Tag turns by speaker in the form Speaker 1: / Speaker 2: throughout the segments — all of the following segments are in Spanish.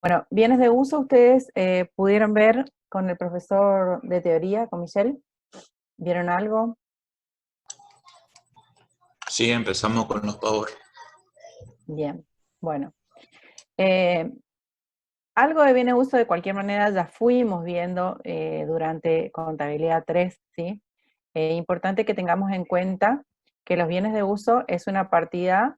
Speaker 1: Bueno, bienes de uso, ustedes pudieron ver con el profesor de teoría, con Michelle. ¿Vieron algo?
Speaker 2: Sí, empezamos con los Power.
Speaker 1: Bien, bueno. Algo de bienes de uso de cualquier manera ya fuimos viendo durante contabilidad 3, ¿sí? Importante que tengamos en cuenta que los bienes de uso es una partida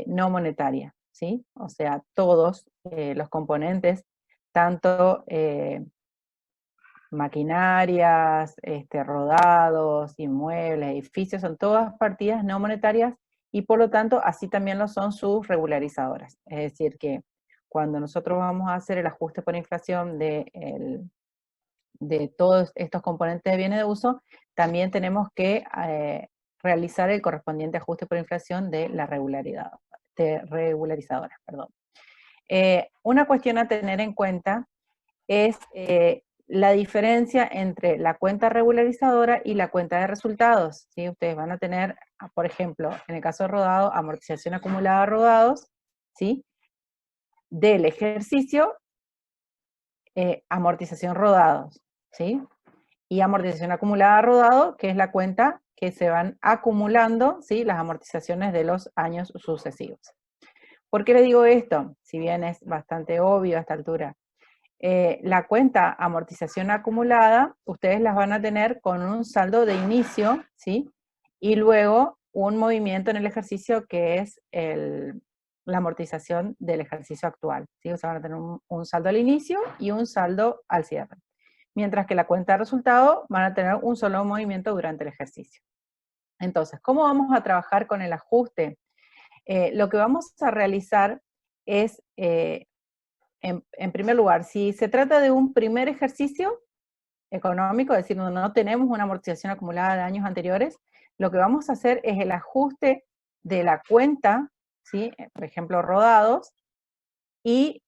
Speaker 1: no monetaria, ¿sí? O sea, todos los componentes, tanto maquinarias, rodados, inmuebles, edificios, son todas partidas no monetarias y por lo tanto así también lo son sus regularizadoras. Es decir, que cuando nosotros vamos a hacer el ajuste por inflación de todos estos componentes de bienes de uso, también tenemos que realizar el correspondiente ajuste por inflación de la regularizadoras. Perdón. Una cuestión a tener en cuenta es la diferencia entre la cuenta regularizadora y la cuenta de resultados, ¿sí? Ustedes van a tener, por ejemplo, en el caso de rodado, amortización acumulada de rodados, ¿sí? Del ejercicio, amortización rodados, ¿sí? Y amortización acumulada de rodado, que es la cuenta que se van acumulando, ¿sí? Las amortizaciones de los años sucesivos. ¿Por qué le digo esto? Si bien es bastante obvio a esta altura. La cuenta amortización acumulada, ustedes las van a tener con un saldo de inicio, ¿sí? Y luego un movimiento en el ejercicio que es la amortización del ejercicio actual, ¿sí? O sea, van a tener un saldo al inicio y un saldo al cierre. Mientras que la cuenta de resultado van a tener un solo movimiento durante el ejercicio. Entonces, ¿cómo vamos a trabajar con el ajuste? Lo que vamos a realizar es en primer lugar, si se trata de un primer ejercicio económico, es decir, donde no tenemos una amortización acumulada de años anteriores, lo que vamos a hacer es el ajuste de la cuenta, ¿sí? Por ejemplo, rodados, y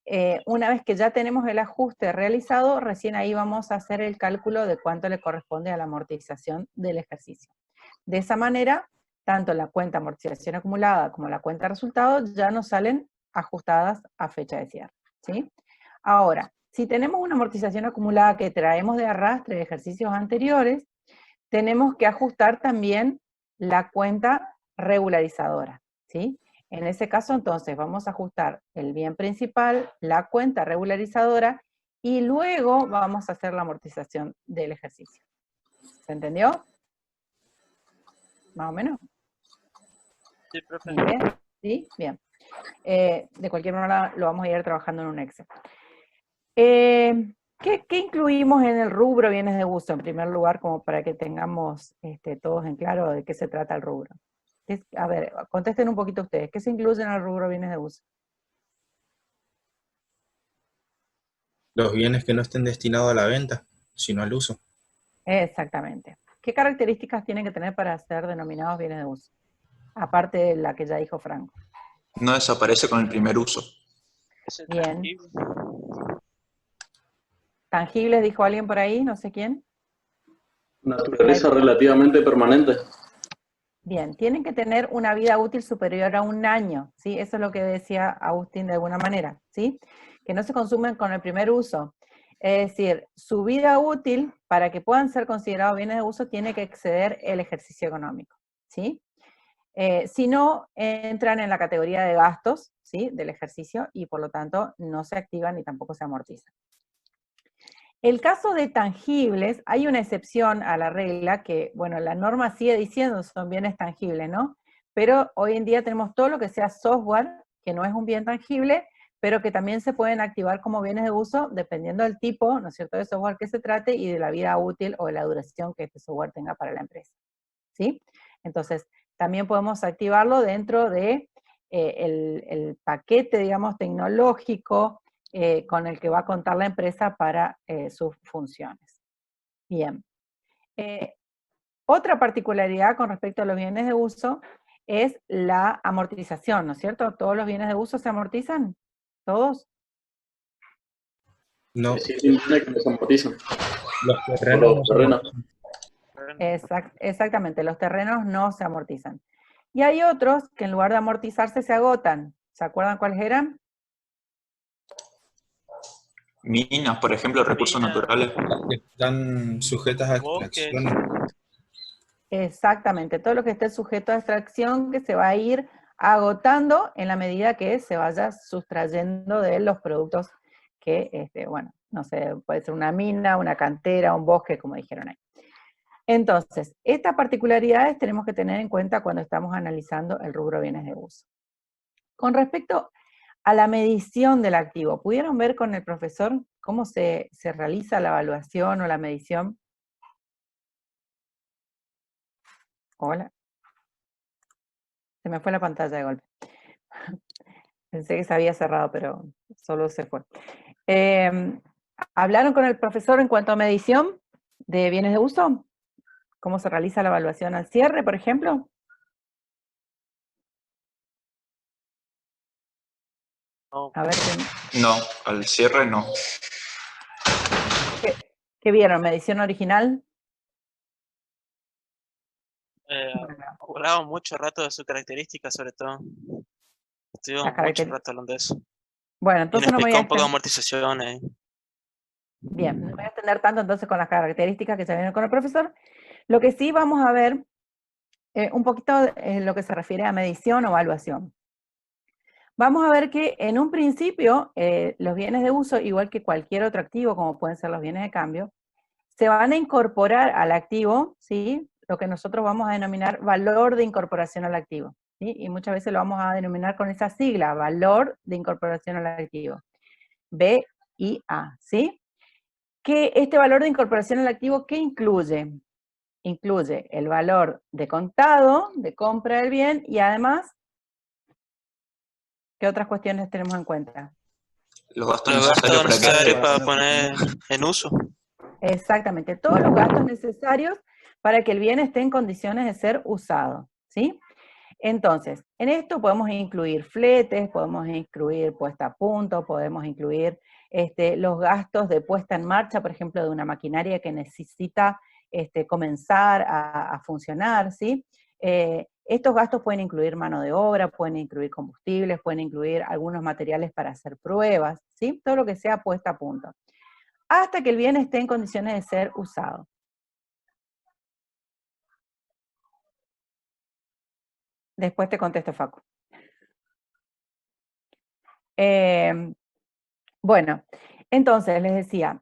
Speaker 1: una vez que ya tenemos el ajuste realizado, recién ahí vamos a hacer el cálculo de cuánto le corresponde a la amortización del ejercicio. De esa manera, tanto la cuenta amortización acumulada como la cuenta resultado ya nos salen ajustadas a fecha de cierre, ¿sí? Ahora, si tenemos una amortización acumulada que traemos de arrastre de ejercicios anteriores, tenemos que ajustar también la cuenta regularizadora, ¿sí? En ese caso, entonces, vamos a ajustar el bien principal, la cuenta regularizadora, y luego vamos a hacer la amortización del ejercicio. ¿Se entendió? ¿Más o menos?
Speaker 3: Sí, profe.
Speaker 1: ¿Bien? ¿Sí? Bien. De cualquier manera, lo vamos a ir trabajando en un Excel. ¿Qué incluimos en el rubro bienes de uso? En primer lugar, como para que tengamos todos en claro de qué se trata el rubro. A ver, contesten un poquito ustedes. ¿Qué se incluye en el rubro bienes de uso?
Speaker 4: Los bienes que no estén destinados a la venta, sino al uso.
Speaker 1: Exactamente. ¿Qué características tienen que tener para ser denominados bienes de uso? Aparte de la que ya dijo Franco.
Speaker 2: No desaparece con el primer uso.
Speaker 1: Bien. ¿Tangibles dijo alguien por ahí? No sé quién.
Speaker 5: Naturaleza relativamente permanente.
Speaker 1: Bien, tienen que tener una vida útil superior a un año, ¿sí? Eso es lo que decía Agustín de alguna manera, ¿sí? Que no se consumen con el primer uso. Es decir, su vida útil, para que puedan ser considerados bienes de uso, tiene que exceder el ejercicio económico, ¿sí? Si no, entran en la categoría de gastos, ¿sí? Del ejercicio, y por lo tanto no se activan ni tampoco se amortizan. El caso de tangibles, hay una excepción a la regla que, bueno, la norma sigue diciendo son bienes tangibles, ¿no? Pero hoy en día tenemos todo lo que sea software, que no es un bien tangible, pero que también se pueden activar como bienes de uso dependiendo del tipo, ¿no es cierto?, de software que se trate y de la vida útil o de la duración que este software tenga para la empresa, ¿sí? Entonces, también podemos activarlo dentro de el paquete, digamos, tecnológico con el que va a contar la empresa para sus funciones. Bien. Otra particularidad con respecto a los bienes de uso es la amortización, ¿no es cierto? ¿Todos los bienes de uso se amortizan? ¿Todos?
Speaker 4: No,
Speaker 5: Existen bienes que no se amortizan.
Speaker 4: los
Speaker 5: Como
Speaker 4: terrenos no
Speaker 5: los
Speaker 4: se
Speaker 5: terrenos.
Speaker 4: amortizan.
Speaker 1: Exactamente, los terrenos no se amortizan. Y hay otros que en lugar de amortizarse se agotan. ¿Se acuerdan cuáles eran?
Speaker 2: Minas, por ejemplo, recursos
Speaker 3: Minas.
Speaker 2: naturales.
Speaker 4: Que están sujetas a
Speaker 3: Bosques.
Speaker 4: extracciones.
Speaker 1: Exactamente, todo lo que esté sujeto a extracción que se va a ir agotando en la medida que se vaya sustrayendo de los productos que, bueno, no sé, puede ser una mina, una cantera, un bosque, como dijeron ahí. Entonces, estas particularidades tenemos que tener en cuenta cuando estamos analizando el rubro bienes de uso. Con respecto a la medición del activo, ¿pudieron ver con el profesor cómo se realiza la evaluación o la medición? Hola. Se me fue la pantalla de golpe. Pensé que se había cerrado, pero solo se fue. ¿Hablaron con el profesor en cuanto a medición de bienes de uso? ¿Cómo se realiza la evaluación al cierre, por ejemplo?
Speaker 3: No,
Speaker 1: A ver,
Speaker 2: No, al cierre no.
Speaker 1: ¿qué vieron? ¿Medición original? Bueno,
Speaker 3: hablamos mucho rato de sus características, sobre todo. Estuvimos
Speaker 1: las
Speaker 3: mucho
Speaker 1: características.
Speaker 3: rato hablando de eso.
Speaker 1: Bueno,
Speaker 3: Y nos
Speaker 1: entonces no me voy
Speaker 3: explicó
Speaker 1: a
Speaker 3: un poco de
Speaker 1: extender.
Speaker 3: amortizaciones.
Speaker 1: Bien, no me voy a extender tanto entonces con las características que ya vieron con el profesor. Lo que sí vamos a ver un poquito lo que se refiere a medición o evaluación. Vamos a ver que en un principio los bienes de uso, igual que cualquier otro activo, como pueden ser los bienes de cambio, se van a incorporar al activo, ¿sí? Lo que nosotros vamos a denominar valor de incorporación al activo, ¿sí? Y muchas veces lo vamos a denominar con esa sigla, valor de incorporación al activo, VIA, ¿sí? Que este valor de incorporación al activo, ¿qué incluye? Incluye el valor de contado, de compra del bien, y además, ¿qué otras cuestiones tenemos en cuenta?
Speaker 2: Los gastos
Speaker 3: Los
Speaker 2: necesarios
Speaker 3: gastos
Speaker 2: para que
Speaker 3: necesarios
Speaker 2: esté.
Speaker 3: para poner en uso.
Speaker 1: Exactamente, todos los gastos necesarios para que el bien esté en condiciones de ser usado, ¿sí? Entonces, en esto podemos incluir fletes, podemos incluir puesta a punto, podemos incluir los gastos de puesta en marcha, por ejemplo, de una maquinaria que necesita comenzar a funcionar, ¿sí? Estos gastos pueden incluir mano de obra, pueden incluir combustibles, pueden incluir algunos materiales para hacer pruebas, ¿sí? Todo lo que sea puesta a punto, hasta que el bien esté en condiciones de ser usado. Después te contesto, Facu. Bueno, entonces les decía,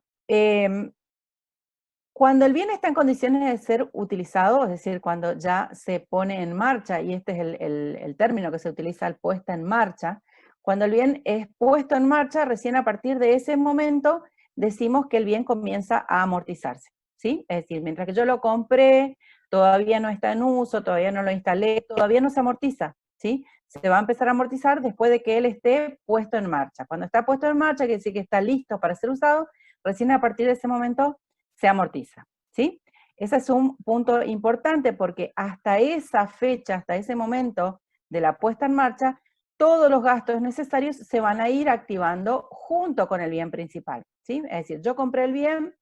Speaker 1: cuando el bien está en condiciones de ser utilizado, es decir, cuando ya se pone en marcha, y este es el término que se utiliza, el puesta en marcha, cuando el bien es puesto en marcha, recién a partir de ese momento decimos que el bien comienza a amortizarse, ¿sí? Es decir, mientras que yo lo compré, todavía no está en uso, todavía no lo instalé, todavía no se amortiza, ¿sí? Se va a empezar a amortizar después de que él esté puesto en marcha. Cuando está puesto en marcha, quiere decir que está listo para ser usado, recién a partir de ese momento se amortiza, ¿sí? Ese es un punto importante porque hasta esa fecha, hasta ese momento de la puesta en marcha, todos los gastos necesarios se van a ir activando junto con el bien principal, ¿sí? Es decir, yo compré el bien,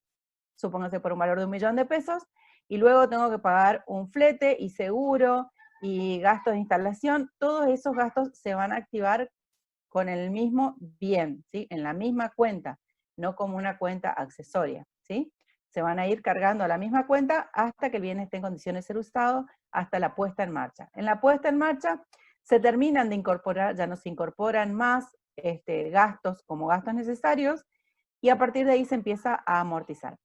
Speaker 1: supóngase por un valor de 1 millón de pesos, y luego tengo que pagar un flete y seguro y gastos de instalación, todos esos gastos se van a activar con el mismo bien, ¿sí? En la misma cuenta, no como una cuenta accesoria, ¿sí? Se van a ir cargando a la misma cuenta hasta que el bien esté en condiciones de ser usado, hasta la puesta en marcha. En la puesta en marcha se terminan de incorporar, ya no se incorporan más gastos como gastos necesarios, y a partir de ahí se empieza a amortizar.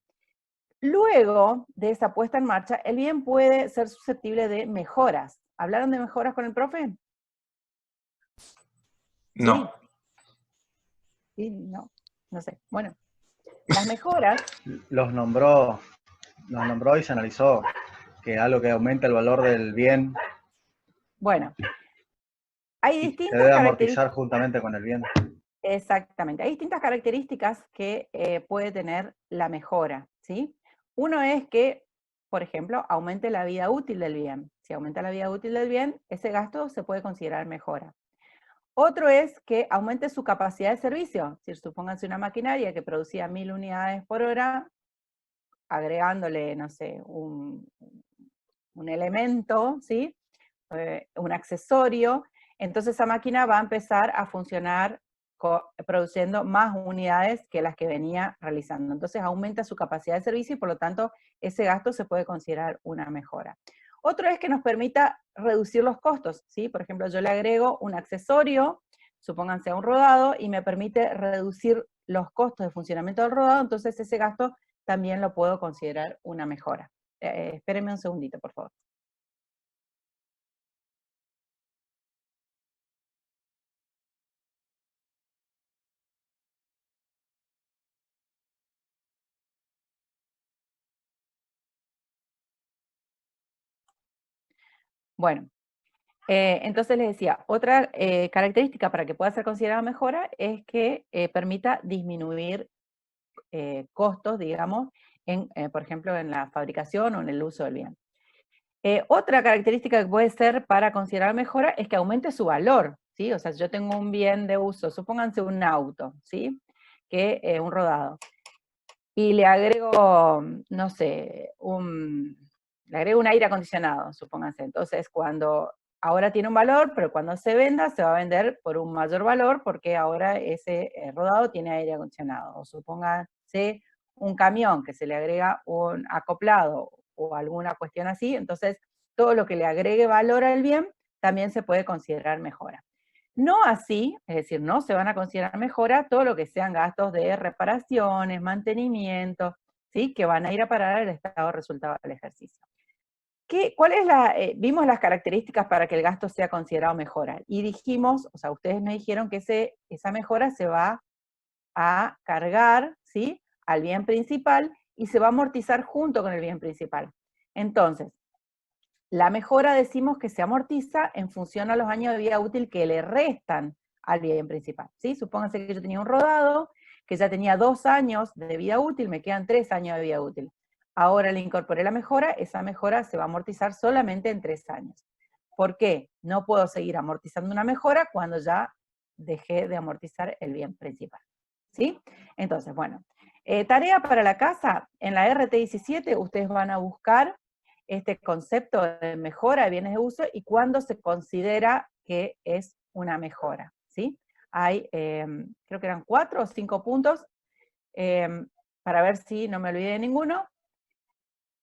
Speaker 1: Luego de esa puesta en marcha, el bien puede ser susceptible de mejoras. ¿Hablaron de mejoras con el profe?
Speaker 2: No.
Speaker 1: Sí, no sé. Bueno, las mejoras,
Speaker 6: Los nombró y se analizó que algo que aumenta el valor del bien
Speaker 1: bueno, hay
Speaker 6: y se
Speaker 1: distintas
Speaker 6: debe
Speaker 1: características,
Speaker 6: amortizar juntamente con el bien.
Speaker 1: exactamente, hay distintas características que puede tener la mejora, ¿sí? Uno es que, por ejemplo, aumente la vida útil del bien. Si aumenta la vida útil del bien, ese gasto se puede considerar mejora. Otro es que aumente su capacidad de servicio. Si supónganse una maquinaria que producía 1000 unidades por hora, agregándole, no sé, un elemento, ¿sí? Un accesorio, entonces esa máquina va a empezar a funcionar produciendo más unidades que las que venía realizando. Entonces aumenta su capacidad de servicio y por lo tanto ese gasto se puede considerar una mejora. Otro es que nos permita reducir los costos, ¿sí? Por ejemplo, yo le agrego un accesorio, supónganse a un rodado, y me permite reducir los costos de funcionamiento del rodado, entonces ese gasto también lo puedo considerar una mejora. Espérenme un segundito, por favor. Bueno, entonces les decía, otra característica para que pueda ser considerada mejora es que permita disminuir costos, digamos, por ejemplo, en la fabricación o en el uso del bien. Otra característica que puede ser para considerar mejora es que aumente su valor, ¿sí? O sea, si yo tengo un bien de uso, supónganse un auto, ¿sí? Que un rodado, y le agrego, no sé, le agrego un aire acondicionado, supónganse. Entonces, ahora tiene un valor, pero cuando se venda, se va a vender por un mayor valor, porque ahora ese rodado tiene aire acondicionado. O supónganse un camión que se le agrega un acoplado o alguna cuestión así, entonces todo lo que le agregue valor al bien también se puede considerar mejora. No así, es decir, no se van a considerar mejora todo lo que sean gastos de reparaciones, mantenimiento, ¿sí? Que van a ir a parar al estado de resultado del ejercicio. Vimos las características para que el gasto sea considerado mejora, y dijimos, o sea, ustedes me dijeron que esa mejora se va a cargar, ¿sí? Al bien principal, y se va a amortizar junto con el bien principal. Entonces, la mejora decimos que se amortiza en función a los años de vida útil que le restan al bien principal, ¿sí? Supónganse que yo tenía un rodado, que ya tenía 2 años de vida útil, me quedan 3 años de vida útil. Ahora le incorporé la mejora, esa mejora se va a amortizar solamente en 3 años. ¿Por qué? No puedo seguir amortizando una mejora cuando ya dejé de amortizar el bien principal, ¿sí? Entonces, bueno, tarea para la casa, en la RT17 ustedes van a buscar este concepto de mejora de bienes de uso y cuándo se considera que es una mejora, ¿sí? Hay, creo que eran 4 o 5 puntos, para ver si no me olvidé de ninguno,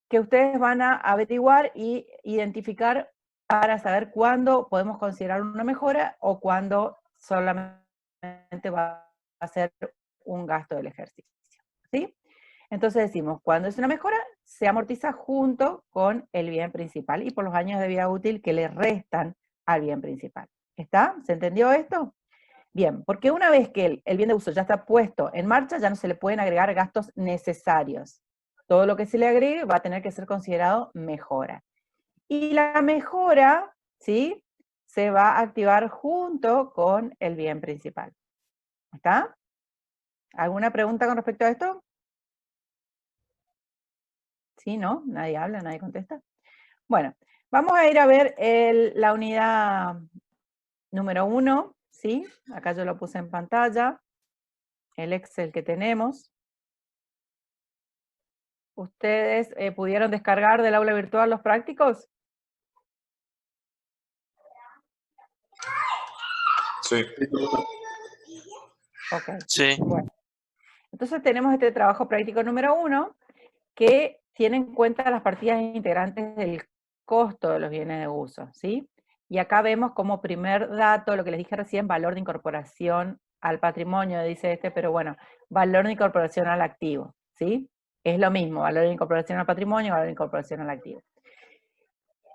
Speaker 1: que ustedes van a averiguar y identificar para saber cuándo podemos considerar una mejora o cuándo solamente va a ser un gasto del ejercicio, ¿sí? Entonces decimos, cuando es una mejora, se amortiza junto con el bien principal y por los años de vida útil que le restan al bien principal. ¿Está? ¿Se entendió esto? Bien, porque una vez que el bien de uso ya está puesto en marcha, ya no se le pueden agregar gastos necesarios. Todo lo que se le agregue va a tener que ser considerado mejora. Y la mejora, ¿sí? Se va a activar junto con el bien principal. ¿Está? ¿Alguna pregunta con respecto a esto? ¿Sí, no? Nadie habla, nadie contesta. Bueno, vamos a ir a ver la unidad número 1, ¿sí? Acá yo lo puse en pantalla, el Excel que tenemos. ¿Ustedes pudieron descargar del aula virtual los prácticos?
Speaker 2: Sí.
Speaker 1: Ok.
Speaker 3: Sí.
Speaker 1: Bueno. Entonces tenemos este trabajo práctico número 1, que tiene en cuenta las partidas integrantes del costo de los bienes de uso, ¿sí? Y acá vemos como primer dato, lo que les dije recién, valor de incorporación al patrimonio, dice pero bueno, valor de incorporación al activo, ¿sí? Es lo mismo, valor de incorporación al patrimonio, valor de incorporación al activo.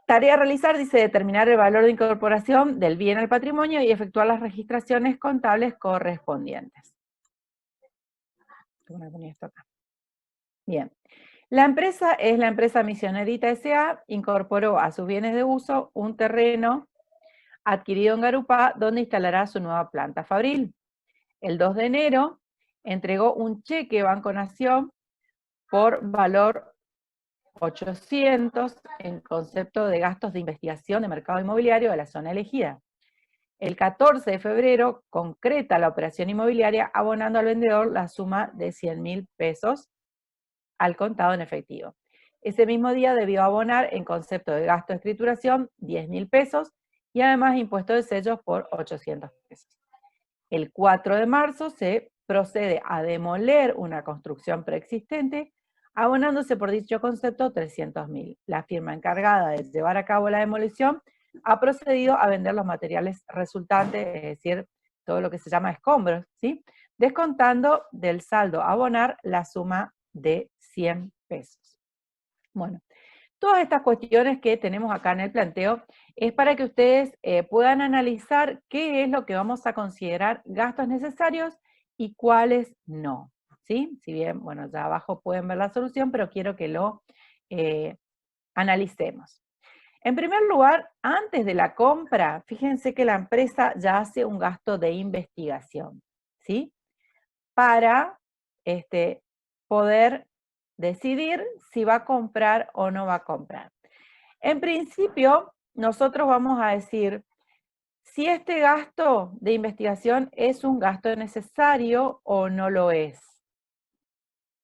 Speaker 1: Tarea a realizar, dice, determinar el valor de incorporación del bien al patrimonio y efectuar las registraciones contables correspondientes. ¿Cómo me ponía esto acá? Bien. La empresa es la empresa Misionerita S.A., incorporó a sus bienes de uso un terreno adquirido en Garupá, donde instalará su nueva planta fabril. El 2 de enero entregó un cheque Banco Nación por valor 800 en concepto de gastos de investigación de mercado inmobiliario de la zona elegida. El 14 de febrero concreta la operación inmobiliaria abonando al vendedor la suma de 100.000 pesos al contado en efectivo. Ese mismo día debió abonar en concepto de gasto de escrituración 10.000 pesos y además impuesto de sellos por 800 pesos. El 4 de marzo se procede a demoler una construcción preexistente, abonándose por dicho concepto 300.000. La firma encargada de llevar a cabo la demolición ha procedido a vender los materiales resultantes, es decir, todo lo que se llama escombros, ¿sí? Descontando del saldo a abonar la suma de 100 pesos. Bueno, todas estas cuestiones que tenemos acá en el planteo es para que ustedes puedan analizar qué es lo que vamos a considerar gastos necesarios y cuáles no, ¿sí? Si bien, bueno, ya abajo pueden ver la solución, pero quiero que lo analicemos. En primer lugar, antes de la compra, fíjense que la empresa ya hace un gasto de investigación, ¿sí? Para poder decidir si va a comprar o no va a comprar. En principio, nosotros vamos a decir si este gasto de investigación es un gasto necesario o no lo es.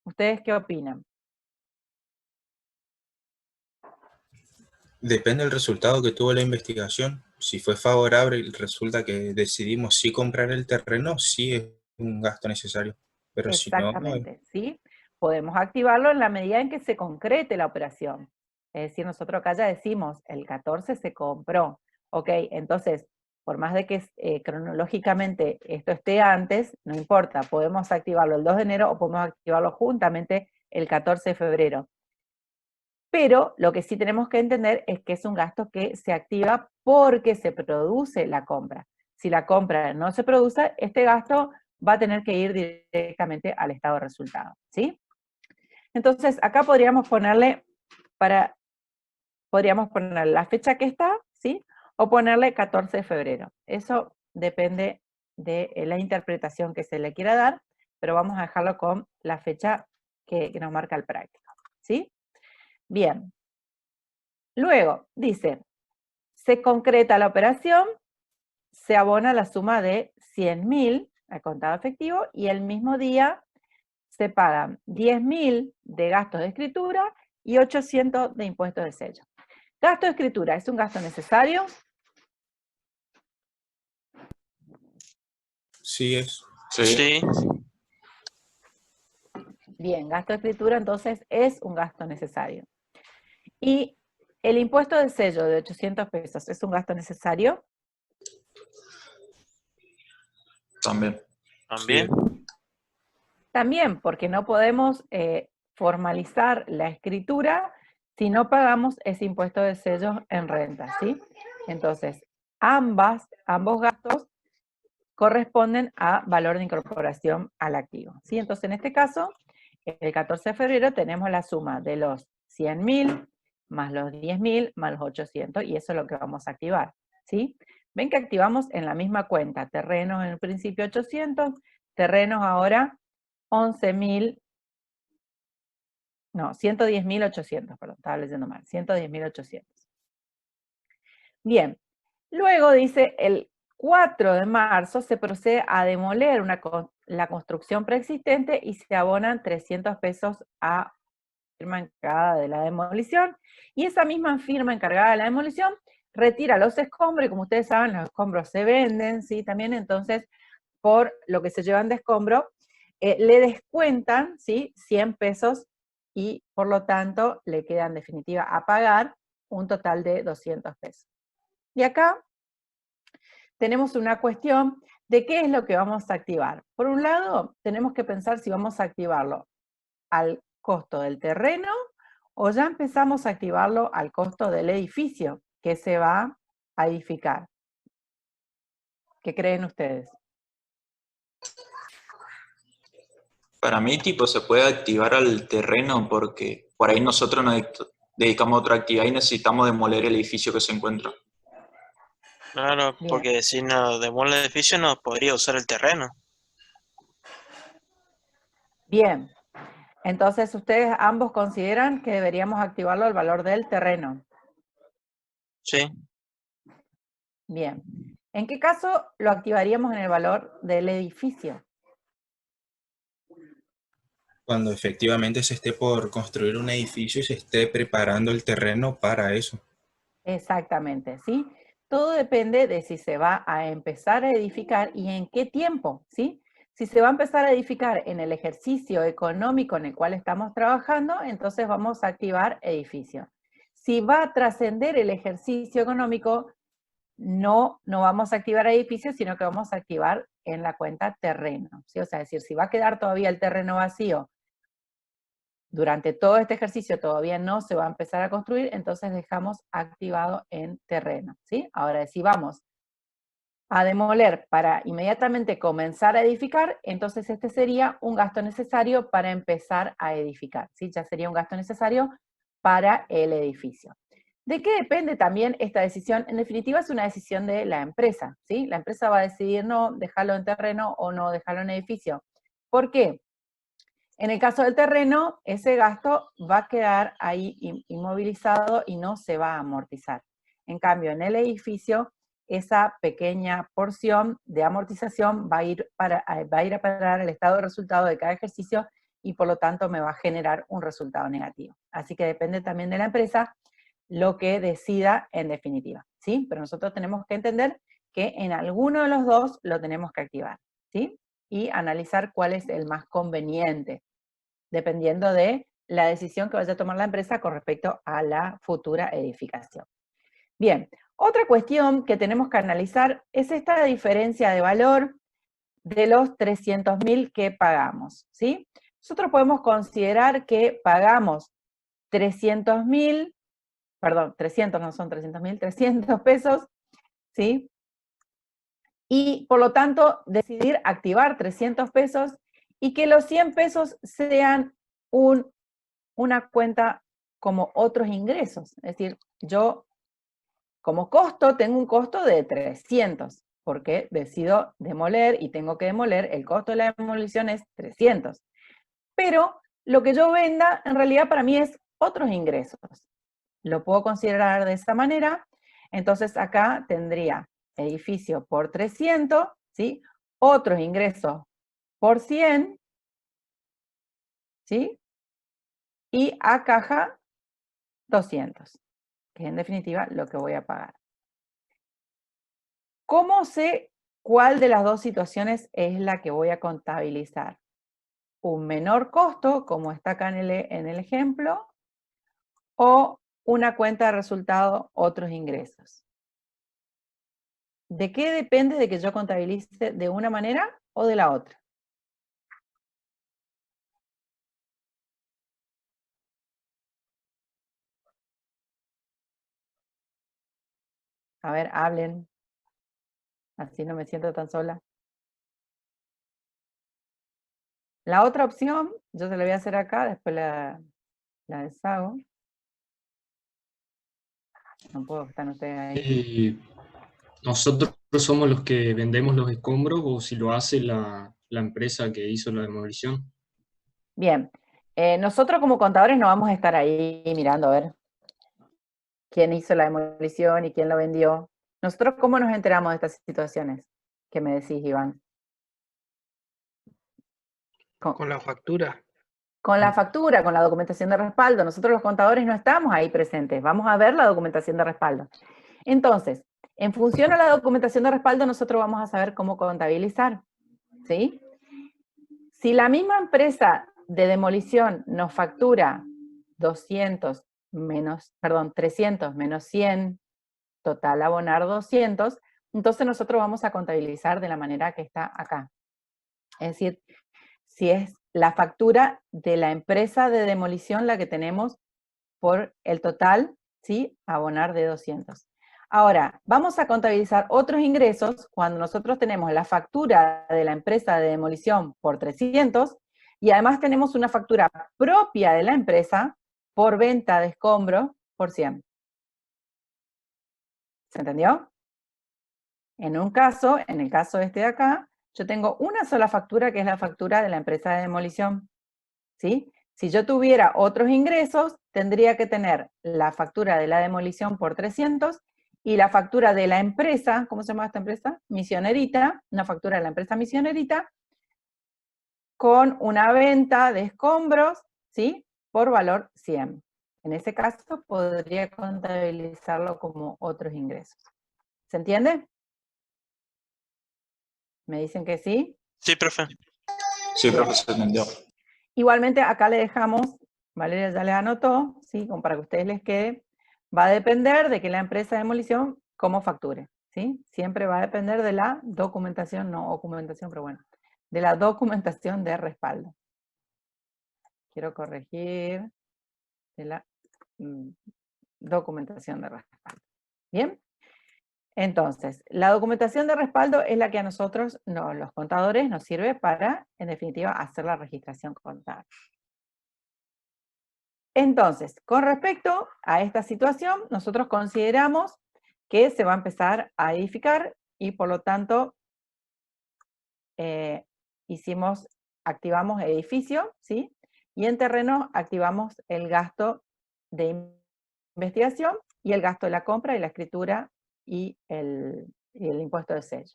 Speaker 1: ¿Ustedes qué opinan?
Speaker 4: Depende del resultado que tuvo la investigación. Si fue favorable y resulta que decidimos sí comprar el terreno, sí es un gasto necesario. Pero si no,
Speaker 1: Exactamente, ¿sí? Podemos activarlo en la medida en que se concrete la operación. Es decir, nosotros acá ya decimos, el 14 se compró. Ok, entonces, por más de que cronológicamente esto esté antes, no importa, podemos activarlo el 2 de enero o podemos activarlo juntamente el 14 de febrero. Pero lo que sí tenemos que entender es que es un gasto que se activa porque se produce la compra. Si la compra no se produce, este gasto va a tener que ir directamente al estado de resultado, ¿sí? Entonces, acá podríamos ponerle la fecha que está, ¿sí? O ponerle 14 de febrero. Eso depende de la interpretación que se le quiera dar, pero vamos a dejarlo con la fecha que nos marca el práctico, ¿sí? Bien. Luego, dice, se concreta la operación, se abona la suma de 100.000 al contado efectivo y el mismo día se pagan 10.000 de gastos de escritura y 800 de impuestos de sello. Gasto de escritura, ¿es un gasto necesario?
Speaker 4: sí es.
Speaker 2: Sí.
Speaker 3: Sí.
Speaker 1: Bien, gasto de escritura entonces es un gasto necesario. Y el impuesto de sello de 800 pesos, ¿es un gasto necesario?
Speaker 2: También.
Speaker 3: También.
Speaker 1: También, porque no podemos formalizar la escritura si no pagamos ese impuesto de sello en renta, ¿sí? Entonces, ambos gastos corresponden a valor de incorporación al activo, ¿sí? Entonces, en este caso, el 14 de febrero tenemos la suma de los 100.000 más los 10.000 más los 800, y eso es lo que vamos a activar, ¿sí? Ven que activamos en la misma cuenta, terrenos en el principio 800, terrenos ahora 11.000, no, 110.800, perdón, estaba leyendo mal, 110.800. Bien, luego dice, el 4 de marzo se procede a demoler la construcción preexistente y se abonan 300 pesos a firma encargada de la demolición, y esa misma firma encargada de la demolición retira los escombros, y como ustedes saben, los escombros se venden, ¿sí? También, entonces, por lo que se llevan de escombro, le descuentan, ¿sí? 100 pesos, y por lo tanto le queda en definitiva a pagar un total de 200 pesos. Y acá tenemos una cuestión de qué es lo que vamos a activar. Por un lado, tenemos que pensar si vamos a activarlo al costo del terreno o ya empezamos a activarlo al costo del edificio que se va a edificar. ¿Qué creen ustedes?
Speaker 2: Para mí, tipo, se puede activar al terreno porque por ahí nosotros nos dedicamos a otra actividad y necesitamos demoler el edificio que se encuentra.
Speaker 3: Claro,
Speaker 1: Bien.
Speaker 3: porque si no demuele el edificio no podría usar el terreno.
Speaker 1: Bien, entonces ustedes ambos consideran que deberíamos activarlo al valor del terreno.
Speaker 3: Sí.
Speaker 1: Bien. ¿En qué caso lo activaríamos en el valor del edificio?
Speaker 4: Cuando efectivamente se esté por construir un edificio y se esté preparando el terreno para eso.
Speaker 1: Exactamente, ¿sí? Todo depende de si se va a empezar a edificar y en qué tiempo, ¿sí? Si se va a empezar a edificar en el ejercicio económico en el cual estamos trabajando, entonces vamos a activar edificio. Si va a trascender el ejercicio económico, no vamos a activar edificio, sino que vamos a activar en la cuenta terreno, ¿sí? O sea, es decir, si va a quedar todavía el terreno vacío durante todo este ejercicio, todavía no se va a empezar a construir, entonces dejamos activado en terreno, ¿sí? Ahora, si vamos a demoler para inmediatamente comenzar a edificar, entonces este sería un gasto necesario para empezar a edificar, ¿sí? Ya sería un gasto necesario para el edificio. ¿De qué depende también esta decisión? En definitiva es una decisión de la empresa, ¿sí? La empresa va a decidir no dejarlo en terreno o no dejarlo en edificio. ¿Por qué? En el caso del terreno, ese gasto va a quedar ahí inmovilizado y no se va a amortizar. En cambio, en el edificio, esa pequeña porción de amortización va a ir a parar al estado de resultado de cada ejercicio y por lo tanto me va a generar un resultado negativo. Así que depende también de la empresa lo que decida en definitiva, ¿sí? Pero nosotros tenemos que entender que en alguno de los dos lo tenemos que activar, ¿sí? Y analizar cuál es el más conveniente, dependiendo de la decisión que vaya a tomar la empresa con respecto a la futura edificación. Bien, otra cuestión que tenemos que analizar es esta diferencia de valor de los 300.000 que pagamos, ¿sí? Nosotros podemos considerar que pagamos 300.000, perdón, 300 no son 300.000, 300 pesos, ¿sí? Y por lo tanto decidir activar 300 pesos y que los 100 pesos sean una cuenta como otros ingresos. Es decir, yo como costo tengo un costo de 300, porque decido demoler y tengo que demoler, el costo de la demolición es 300. Pero lo que yo venda en realidad para mí es otros ingresos. Lo puedo considerar de esa manera. Entonces acá tendría edificio por 300, ¿sí? Otros ingresos por 100, ¿sí? Y a caja 200, que es en definitiva lo que voy a pagar. ¿Cómo sé cuál de las dos situaciones es la que voy a contabilizar? ¿Un menor costo, como está acá en el ejemplo, o una cuenta de resultado, otros ingresos? ¿De qué depende de que yo contabilice de una manera o de la otra? A ver, hablen. Así no me siento tan sola. La otra opción, yo se la voy a hacer acá, después la deshago. No puedo, están ustedes ahí.
Speaker 7: ¿Nosotros somos los que vendemos los escombros o si lo hace la empresa que hizo la demolición?
Speaker 1: Bien, nosotros como contadores no vamos a estar ahí mirando a ver quién hizo la demolición y quién lo vendió. ¿Nosotros cómo nos enteramos de estas situaciones? ¿Qué me decís, Iván?
Speaker 8: Con la factura.
Speaker 1: Con la factura, con la documentación de respaldo. Nosotros los contadores no estamos ahí presentes. Vamos a ver la documentación de respaldo. Entonces, en función a la documentación de respaldo, nosotros vamos a saber cómo contabilizar, ¿sí? Si la misma empresa de demolición nos factura 300 menos 100, total abonar 200, entonces nosotros vamos a contabilizar de la manera que está acá. Es decir, si es la factura de la empresa de demolición la que tenemos por el total, ¿sí? Abonar de 200. Ahora, vamos a contabilizar otros ingresos cuando nosotros tenemos la factura de la empresa de demolición por 300 y además tenemos una factura propia de la empresa por venta de escombro por 100. ¿Se entendió? En un caso, en el caso este de acá, yo tengo una sola factura que es la factura de la empresa de demolición, ¿sí? Si yo tuviera otros ingresos, tendría que tener la factura de la demolición por 300 y la factura de la empresa, ¿cómo se llama esta empresa? Misionerita, una factura de la empresa Misionerita, con una venta de escombros, ¿sí? Por valor 100. En ese caso, podría contabilizarlo como otros ingresos. ¿Se entiende? ¿Me dicen que sí?
Speaker 3: Sí, profe.
Speaker 2: Sí, profesor, entendió.
Speaker 1: Igualmente acá le dejamos, Valeria ya le anotó, ¿sí? Como para que a ustedes les quede, va a depender de que la empresa de demolición cómo facture, ¿sí? Siempre va a depender de la documentación, no documentación, pero bueno, de la documentación de respaldo. Quiero corregir de la documentación de respaldo. ¿Bien? Entonces, la documentación de respaldo es la que a nosotros, los contadores, nos sirve para, en definitiva, hacer la registración contable. Entonces, con respecto a esta situación, nosotros consideramos que se va a empezar a edificar y por lo tanto activamos edificio, ¿sí? Y en terreno activamos el gasto de investigación y el gasto de la compra y la escritura y el impuesto de sello.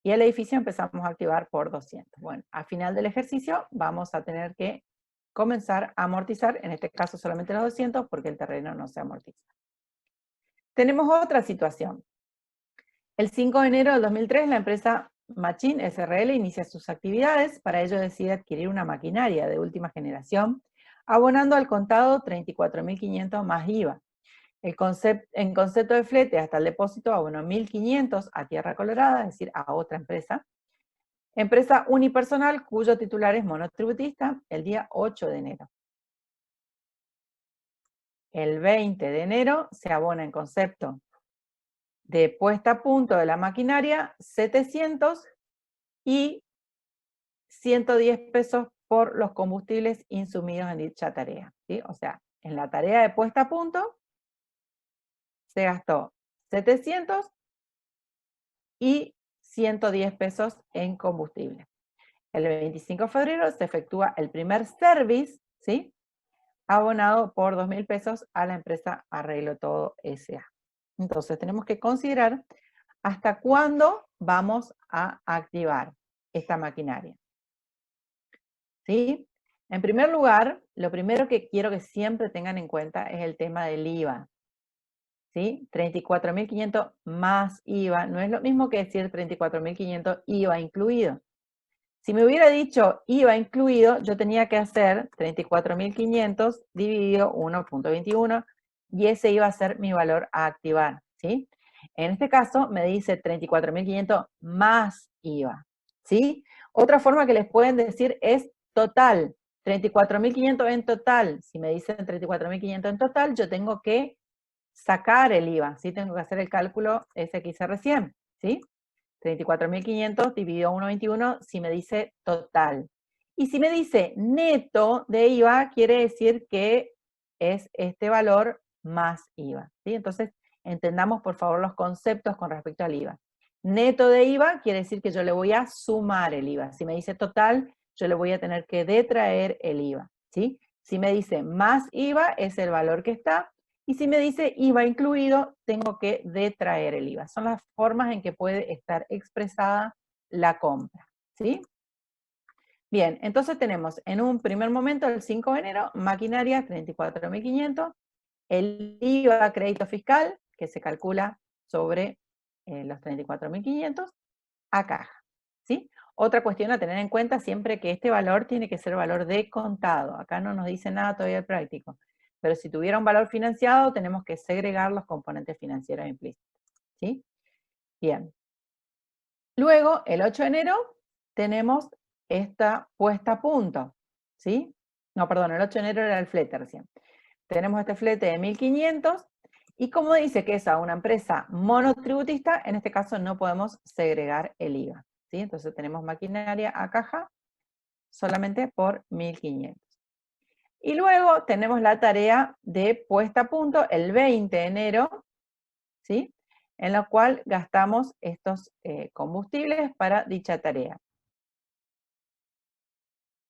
Speaker 1: Y el edificio empezamos a activar por 200. Bueno, a final del ejercicio vamos a tener que comenzar a amortizar, en este caso solamente los 200 porque el terreno no se amortiza. Tenemos otra situación. El 5 de enero del 2003 la empresa Machín SRL inicia sus actividades, para ello decide adquirir una maquinaria de última generación, abonando al contado 34.500 más IVA. En concepto de flete hasta el depósito abonó 1.500 a Tierra Colorada, es decir, a otra empresa. Empresa unipersonal cuyo titular es monotributista el día 8 de enero. El 20 de enero se abona en concepto de puesta a punto de la maquinaria 700 y 110 pesos por los combustibles insumidos en dicha tarea, ¿sí? O sea, en la tarea de puesta a punto se gastó 700 y 110 pesos en combustible. El 25 de febrero se efectúa el primer service, ¿sí? Abonado por 2.000 pesos a la empresa Arreglo Todo S.A. Entonces tenemos que considerar hasta cuándo vamos a activar esta maquinaria. ¿Sí? En primer lugar, lo primero que quiero que siempre tengan en cuenta es el tema del IVA. ¿Sí? 34.500 más IVA, no es lo mismo que decir 34.500 IVA incluido. Si me hubiera dicho IVA incluido, yo tenía que hacer 34.500 dividido 1.21 y ese iba a ser mi valor a activar, ¿sí? En este caso me dice 34.500 más IVA, ¿sí? Otra forma que les pueden decir es total, 34.500 en total. Si me dicen 34.500 en total, yo tengo que sacar el IVA, ¿sí? Tengo que hacer el cálculo ese que hice recién, ¿sí? 34.500 dividido 1.21 si me dice total. Y si me dice neto de IVA, quiere decir que es este valor más IVA, ¿sí? Entonces, entendamos por favor los conceptos con respecto al IVA. Neto de IVA quiere decir que yo le voy a sumar el IVA. Si me dice total, yo le voy a tener que detraer el IVA, ¿sí? Si me dice más IVA, es el valor que está. Y si me dice IVA incluido, tengo que detraer el IVA. Son las formas en que puede estar expresada la compra, ¿sí? Bien, entonces tenemos en un primer momento, el 5 de enero, maquinaria 34.500, el IVA crédito fiscal, que se calcula sobre los 34.500, a caja, ¿sí? Otra cuestión a tener en cuenta siempre que este valor tiene que ser valor de contado. Acá no nos dice nada todavía el práctico. Pero si tuviera un valor financiado, tenemos que segregar los componentes financieros implícitos, ¿sí? Bien. Luego, el 8 de enero, tenemos esta puesta a punto, ¿sí? No, perdón, el 8 de enero era el flete recién. Tenemos este flete de 1.500, y como dice que es a una empresa monotributista, en este caso no podemos segregar el IVA, ¿sí? Entonces tenemos maquinaria a caja solamente por 1.500. Y luego tenemos la tarea de puesta a punto el 20 de enero, ¿sí? En la cual gastamos estos combustibles para dicha tarea.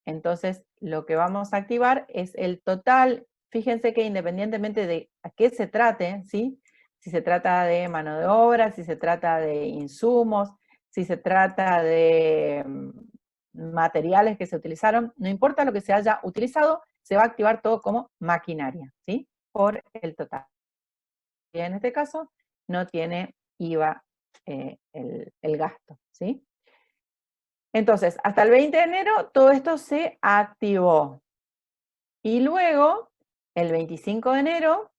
Speaker 1: Entonces, lo que vamos a activar es el total. Fíjense que independientemente de a qué se trate, ¿sí? Si se trata de mano de obra, si se trata de insumos, si se trata de materiales que se utilizaron, no importa lo que se haya utilizado, se va a activar todo como maquinaria, ¿sí? Por el total. Y en este caso no tiene IVA el gasto, ¿sí? Entonces, hasta el 20 de enero todo esto se activó. Y luego, el 25 de enero,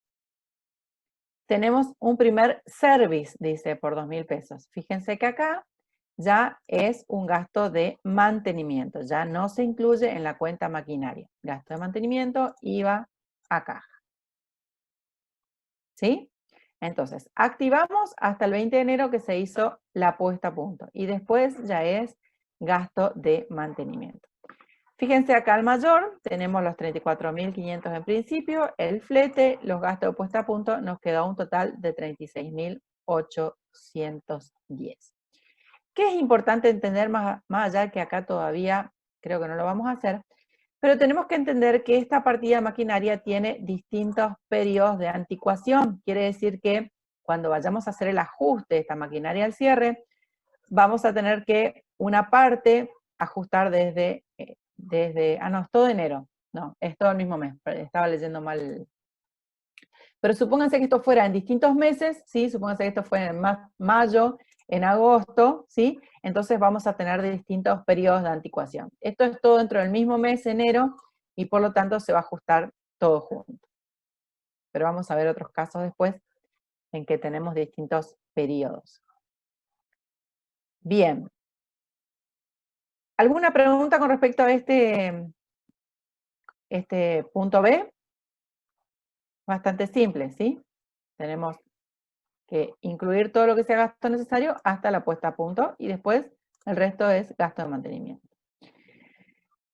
Speaker 1: tenemos un primer service, dice, por 2.000 pesos. Fíjense que acá ya es un gasto de mantenimiento, ya no se incluye en la cuenta maquinaria. Gasto de mantenimiento, IVA a caja. ¿Sí? Entonces, activamos hasta el 20 de enero que se hizo la puesta a punto. Y después ya es gasto de mantenimiento. Fíjense acá al mayor, tenemos los 34.500 en principio, el flete, los gastos de puesta a punto, nos quedó un total de 36.810. ¿Qué es importante entender más allá que acá todavía creo que no lo vamos a hacer? Pero tenemos que entender que esta partida de maquinaria tiene distintos periodos de anticuación. Quiere decir que cuando vayamos a hacer el ajuste de esta maquinaria al cierre, vamos a tener que una parte ajustar desde no, es todo enero. No, es todo el mismo mes. Estaba leyendo mal. Pero supónganse que esto fuera en distintos meses, ¿sí? Supónganse que esto fuera en mayo, en agosto, ¿sí? Entonces vamos a tener distintos periodos de anticuación. Esto es todo dentro del mismo mes, enero, y por lo tanto se va a ajustar todo junto. Pero vamos a ver otros casos después en que tenemos distintos periodos. Bien. ¿Alguna pregunta con respecto a este punto B? Bastante simple, ¿sí? Tenemos que incluir todo lo que sea gasto necesario hasta la puesta a punto y después el resto es gasto de mantenimiento.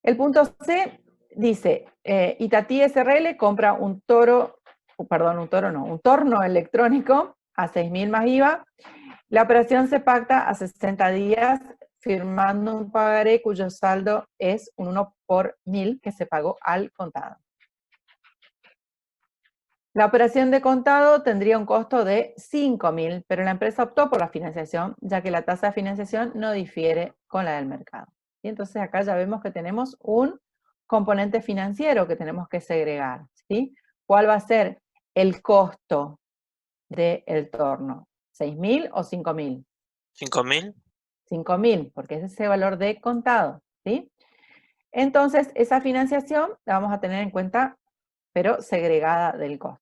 Speaker 1: El punto C dice, Itatí SRL compra un torno electrónico a 6.000 más IVA. La operación se pacta a 60 días firmando un pagaré cuyo saldo es un 1 por 1000 que se pagó al contado. La operación de contado tendría un costo de 5.000, pero la empresa optó por la financiación, ya que la tasa de financiación no difiere con la del mercado. Y entonces acá ya vemos que tenemos un componente financiero que tenemos que segregar, ¿sí? ¿Cuál va a ser el costo del torno? ¿6.000 o 5.000?
Speaker 3: 5.000.
Speaker 1: 5.000, porque ese es el valor de contado, ¿sí? Entonces, esa financiación la vamos a tener en cuenta, pero segregada del costo.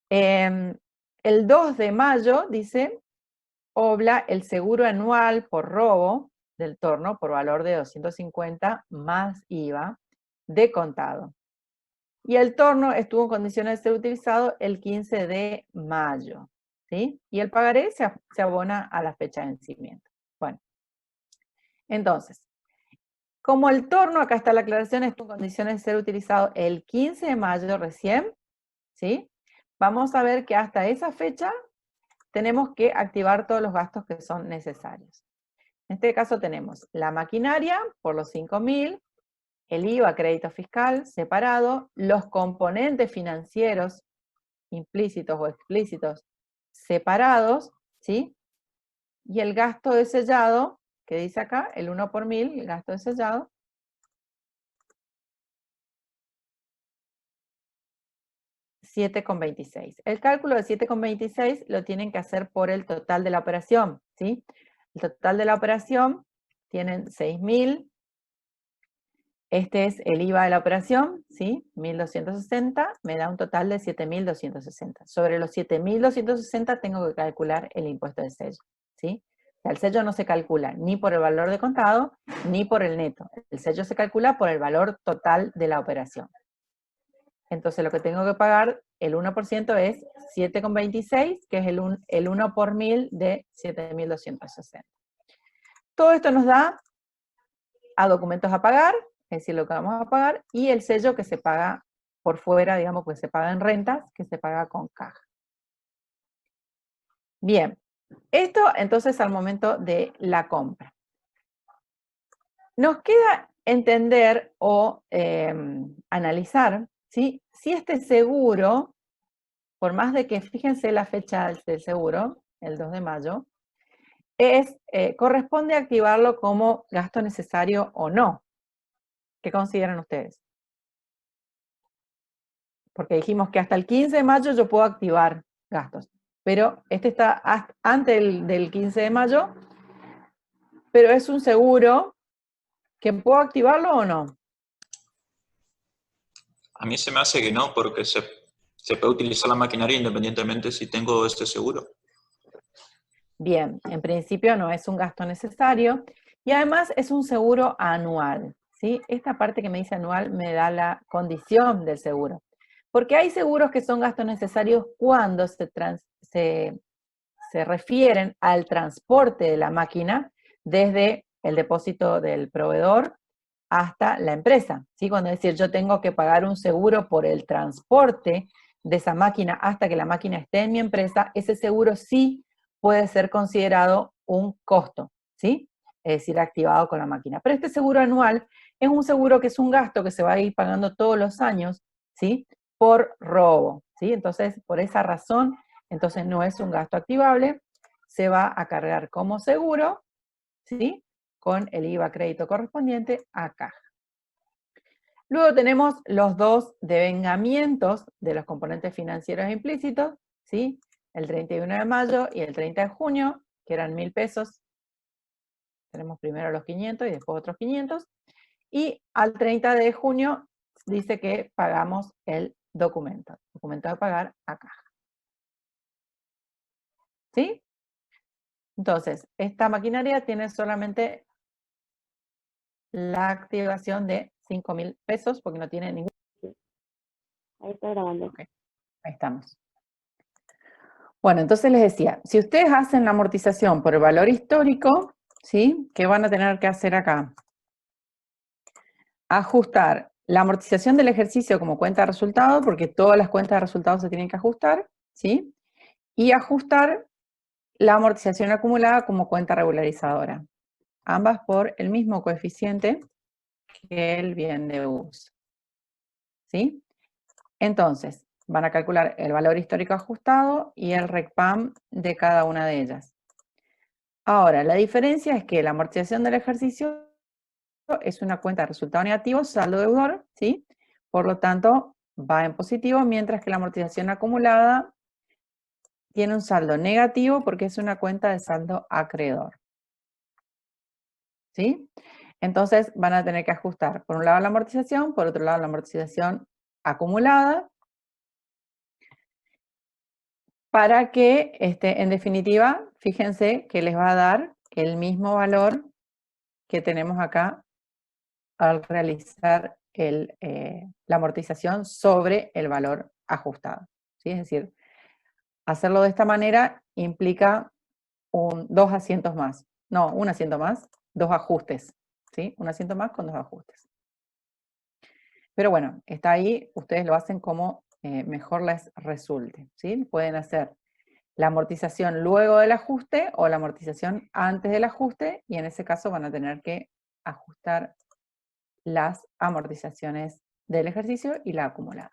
Speaker 1: El 2 de mayo, dice, obla el seguro anual por robo del torno por valor de 250 más IVA de contado. Y el torno estuvo en condiciones de ser utilizado el 15 de mayo, ¿sí? Y el pagaré se abona a la fecha de vencimiento. Bueno, entonces, como el torno, acá está la aclaración, estuvo en condiciones de ser utilizado el 15 de mayo recién, ¿sí? Vamos a ver que hasta esa fecha tenemos que activar todos los gastos que son necesarios. En este caso tenemos la maquinaria por los 5.000, el IVA crédito fiscal separado, los componentes financieros implícitos o explícitos separados, ¿sí? Y el gasto de sellado, que dice acá, el 1 por 1000, el gasto de sellado, $7,26. El cálculo de 7,26 lo tienen que hacer por el total de la operación, ¿sí? El total de la operación tienen 6.000. Este es el IVA de la operación, ¿sí? 1.260, me da un total de 7.260. Sobre los 7.260 tengo que calcular el impuesto de sello, ¿sí? O sea, el sello no se calcula ni por el valor de contado, ni por el neto. El sello se calcula por el valor total de la operación. Entonces lo que tengo que pagar, el 1% es 7,26, que es el 1 por 1000 de 7.260. Todo esto nos da a documentos a pagar, es decir, lo que vamos a pagar, y el sello que se paga por fuera, digamos, que se paga en rentas, que se paga con caja. Bien, esto entonces al momento de la compra. Nos queda entender o analizar, ¿sí? Si este seguro, por más de que, fíjense la fecha del seguro, el 2 de mayo, corresponde activarlo como gasto necesario o no. ¿Qué consideran ustedes? Porque dijimos que hasta el 15 de mayo yo puedo activar gastos. pero este está antes del 15 de mayo, pero es un seguro que puedo activarlo o no.
Speaker 2: A mí se me hace que no, porque se puede utilizar la maquinaria independientemente si tengo este seguro.
Speaker 1: Bien, en principio no es un gasto necesario y además es un seguro anual, ¿sí? Esta parte que me dice anual me da la condición del seguro. Porque hay seguros que son gastos necesarios cuando se refieren al transporte de la máquina desde el depósito del proveedor hasta la empresa, ¿sí? Cuando es decir, yo tengo que pagar un seguro por el transporte de esa máquina hasta que la máquina esté en mi empresa, ese seguro sí puede ser considerado un costo, ¿sí? Es decir, activado con la máquina. Pero este seguro anual es un seguro que es un gasto que se va a ir pagando todos los años, ¿sí? Por robo, ¿sí? Entonces, por esa razón, entonces no es un gasto activable, se va a cargar como seguro, ¿sí? Con el IVA crédito correspondiente a caja. Luego tenemos los dos devengamientos de los componentes financieros implícitos, ¿sí? El 31 de mayo y el 30 de junio, que eran 1.000 pesos. Tenemos primero los 500 y después otros 500. Y al 30 de junio dice que pagamos el documento de pagar a caja. ¿Sí? Entonces, esta maquinaria tiene solamente la activación de 5.000 pesos porque no tiene ningún...
Speaker 9: Ahí está grabando.
Speaker 1: Okay. Ahí estamos. Bueno, entonces les decía, si ustedes hacen la amortización por el valor histórico, ¿sí? ¿Qué van a tener que hacer acá? Ajustar la amortización del ejercicio como cuenta de resultado, porque todas las cuentas de resultados se tienen que ajustar, ¿sí? Y ajustar la amortización acumulada como cuenta regularizadora. Ambas por el mismo coeficiente que el bien de uso. ¿Sí? Entonces, van a calcular el valor histórico ajustado y el RECPAM de cada una de ellas. Ahora, la diferencia es que la amortización del ejercicio es una cuenta de resultado negativo, saldo deudor, ¿sí? Por lo tanto, va en positivo, mientras que la amortización acumulada tiene un saldo negativo porque es una cuenta de saldo acreedor. ¿Sí? Entonces van a tener que ajustar, por un lado la amortización, por otro lado la amortización acumulada, para que, en definitiva, fíjense que les va a dar el mismo valor que tenemos acá al realizar la amortización sobre el valor ajustado. ¿Sí? Es decir, hacerlo de esta manera implica dos asientos más. No, un asiento más, dos ajustes. ¿Sí? Un asiento más con dos ajustes. Pero bueno, está ahí, ustedes lo hacen como mejor les resulte, ¿sí? Pueden hacer la amortización luego del ajuste o la amortización antes del ajuste, y en ese caso van a tener que ajustar las amortizaciones del ejercicio y la acumulada.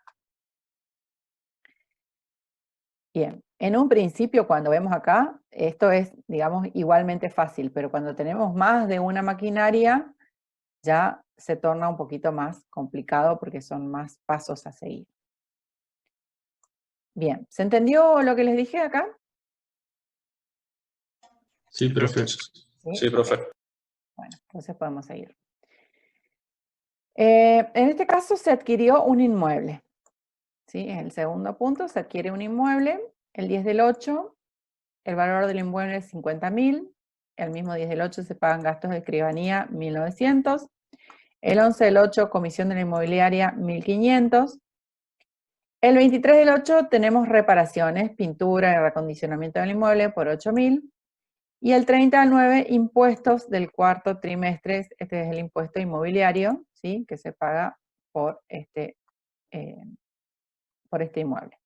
Speaker 1: Bien, en un principio cuando vemos acá, esto es, digamos, igualmente fácil, pero cuando tenemos más de una maquinaria, ya se torna un poquito más complicado porque son más pasos a seguir. Bien, ¿se entendió lo que les dije acá?
Speaker 7: Sí, profe.
Speaker 2: Sí, profe.
Speaker 1: Bueno, entonces podemos seguir. En este caso se adquirió un inmueble. ¿Sí? En el segundo punto se adquiere un inmueble, el 10 del 8, el valor del inmueble es 50.000, el mismo 10 del 8 se pagan gastos de escribanía 1.900, el 11 del 8 comisión de la inmobiliaria 1.500, el 23 del 8 tenemos reparaciones, pintura y reacondicionamiento del inmueble por 8.000, y el 30 del 9 impuestos del cuarto trimestre, este es el impuesto inmobiliario, ¿sí? Que se paga por este inmueble.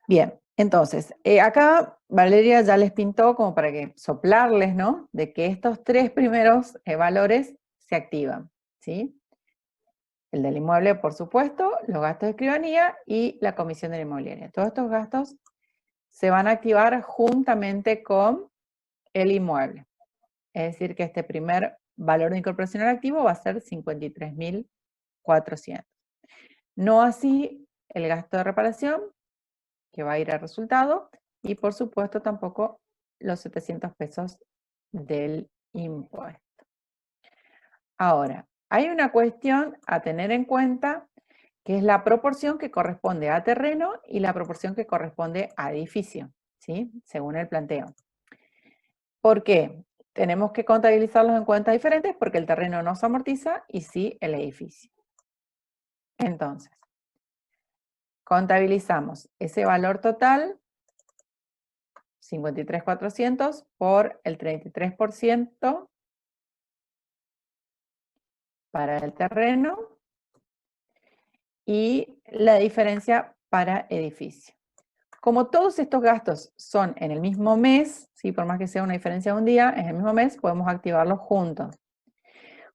Speaker 1: Bien, entonces, acá Valeria ya les pintó como para que soplarles, ¿no? De que estos tres primeros valores se activan, ¿sí? El del inmueble, por supuesto, los gastos de escribanía y la comisión de la inmobiliaria. Todos estos gastos se van a activar juntamente con el inmueble. Es decir, que este primer valor de incorporación al activo va a ser 53.400. No así el gasto de reparación, que va a ir al resultado, y por supuesto tampoco los 700 pesos del impuesto. Ahora, hay una cuestión a tener en cuenta, que es la proporción que corresponde a terreno y la proporción que corresponde a edificio, ¿sí? Según el planteo. ¿Por qué? Tenemos que contabilizarlos en cuentas diferentes porque el terreno no se amortiza y sí el edificio. Entonces, contabilizamos ese valor total, 53.400 por el 33% para el terreno y la diferencia para edificio. Como todos estos gastos son en el mismo mes, ¿sí? Por más que sea una diferencia de un día, en el mismo mes podemos activarlos juntos.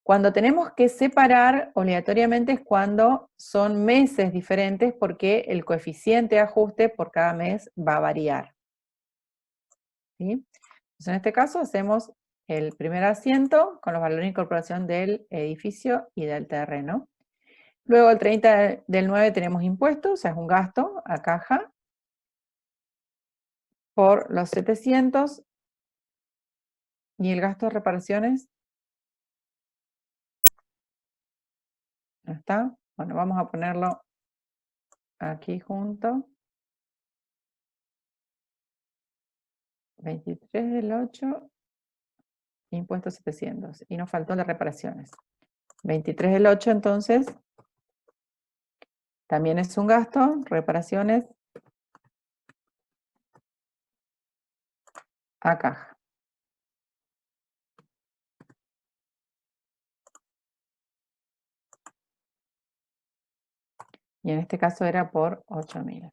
Speaker 1: Cuando tenemos que separar, obligatoriamente es cuando son meses diferentes porque el coeficiente de ajuste por cada mes va a variar, ¿sí? Entonces, en este caso hacemos el primer asiento con los valores de incorporación del edificio y del terreno. Luego el 30 del 9 tenemos impuestos, o sea, es un gasto a caja, por los 700, y el gasto de reparaciones, ¿no está? Bueno, vamos a ponerlo aquí junto. 23 del 8, impuestos 700, y nos faltó las reparaciones. 23 del 8, entonces, también es un gasto, reparaciones a caja. Y en este caso era por 8.000.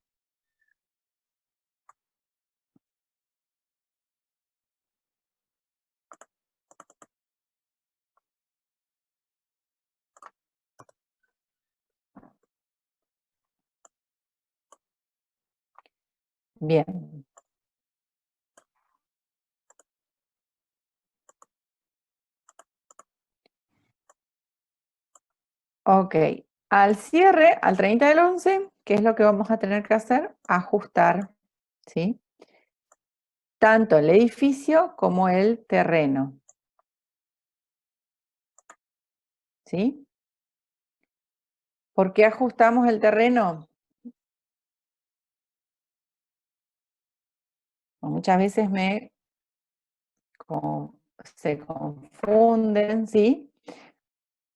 Speaker 1: Bien. Ok. Al cierre, al 30 del 11, ¿qué es lo que vamos a tener que hacer? Ajustar, ¿sí? Tanto el edificio como el terreno, ¿sí? ¿Por qué ajustamos el terreno? Muchas veces se confunden, ¿sí?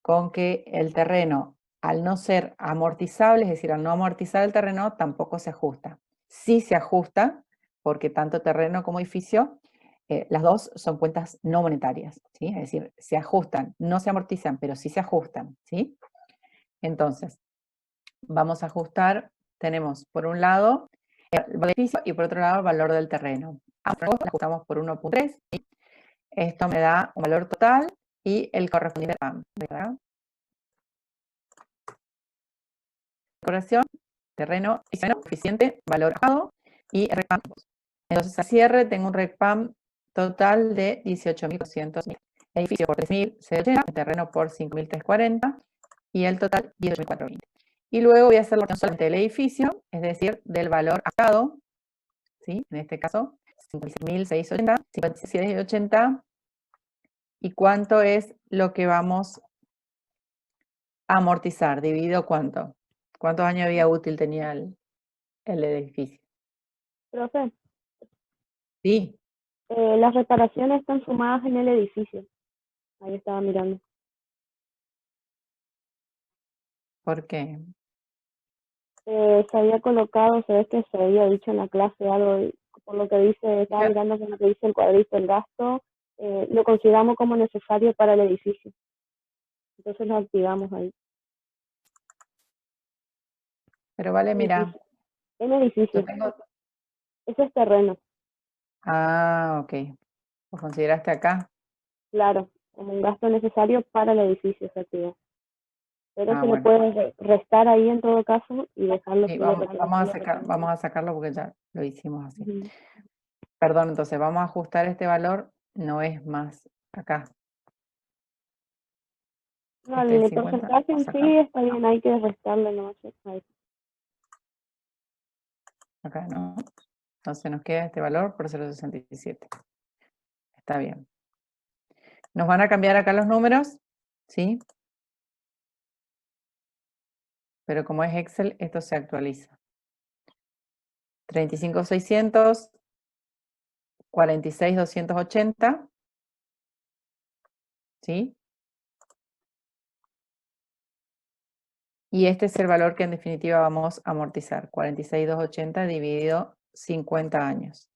Speaker 1: Con que el terreno, al no ser amortizable, es decir, al no amortizar el terreno, tampoco se ajusta. Sí se ajusta, porque tanto terreno como edificio, las dos son cuentas no monetarias, ¿sí? Es decir, se ajustan, no se amortizan, pero sí se ajustan, ¿sí? Entonces, vamos a ajustar, tenemos por un lado el valor del edificio y por otro lado el valor del terreno. Ambos lo ajustamos por 1.3, ¿sí? Esto me da un valor total y el correspondiente PAM, ¿verdad? Decoración, terreno, coeficiente, valor ajustado y RECPAM. Entonces, a cierre tengo un RECPAM total de 18.200. Edificio por 3.080, terreno por 5.340 y el total 18.420. Y luego voy a hacer la operación solamente del edificio, es decir, del valor ajustado, ¿sí? En este caso, 56.680, 56.680. ¿Y cuánto es lo que vamos a amortizar? ¿Dividido cuánto? ¿Cuántos años de vida útil tenía el edificio?
Speaker 9: Profe,
Speaker 1: Sí.
Speaker 9: las reparaciones están sumadas en el edificio. Ahí estaba mirando.
Speaker 1: ¿Por qué?
Speaker 9: Se había colocado, se ve que se había dicho en la clase algo, por lo que dice, estaba mirando con lo que dice el cuadrito, el gasto, lo consideramos como necesario para el edificio. Entonces lo activamos ahí.
Speaker 1: Pero vale, mira.
Speaker 9: El edificio. Ese es terreno.
Speaker 1: Ah, ok. ¿Lo consideraste acá?
Speaker 9: Claro, como un gasto necesario para el edificio se activa. Pero se
Speaker 1: bueno.
Speaker 9: le puede restar ahí en todo caso y dejarlo.
Speaker 1: Sí, vamos a sacarlo porque ya lo hicimos así. Perdón, entonces vamos a ajustar este valor, no es más acá.
Speaker 9: No, el porcentaje en sí está bien, hay que restarle nomás.
Speaker 1: Acá no. Entonces nos queda este valor por 0,67. Está bien. Nos van a cambiar acá los números, ¿sí? Pero como es Excel, esto se actualiza. 35.600, 46.280, ¿sí? Y este es el valor que en definitiva vamos a amortizar. 46.280 dividido 50 años.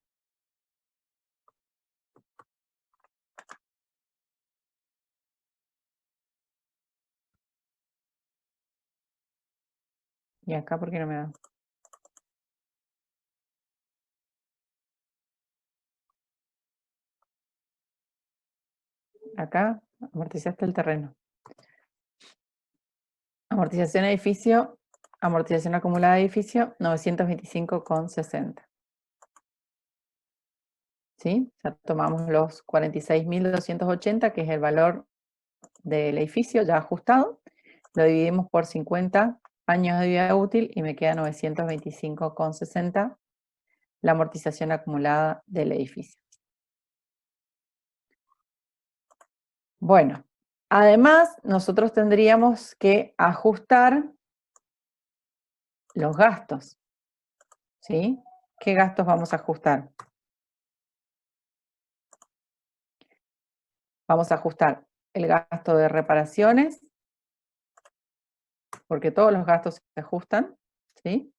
Speaker 1: ¿Y acá por qué no me da? Acá amortizaste el terreno. Amortización edificio, amortización acumulada de edificio, 925,60. ¿Sí? Ya tomamos los 46.280, que es el valor del edificio ya ajustado. Lo dividimos por 50 años de vida útil y me queda 925,60 la amortización acumulada del edificio. Bueno, además nosotros tendríamos que ajustar los gastos, ¿sí? ¿Qué gastos vamos a ajustar? Vamos a ajustar el gasto de reparaciones, porque todos los gastos se ajustan, ¿sí?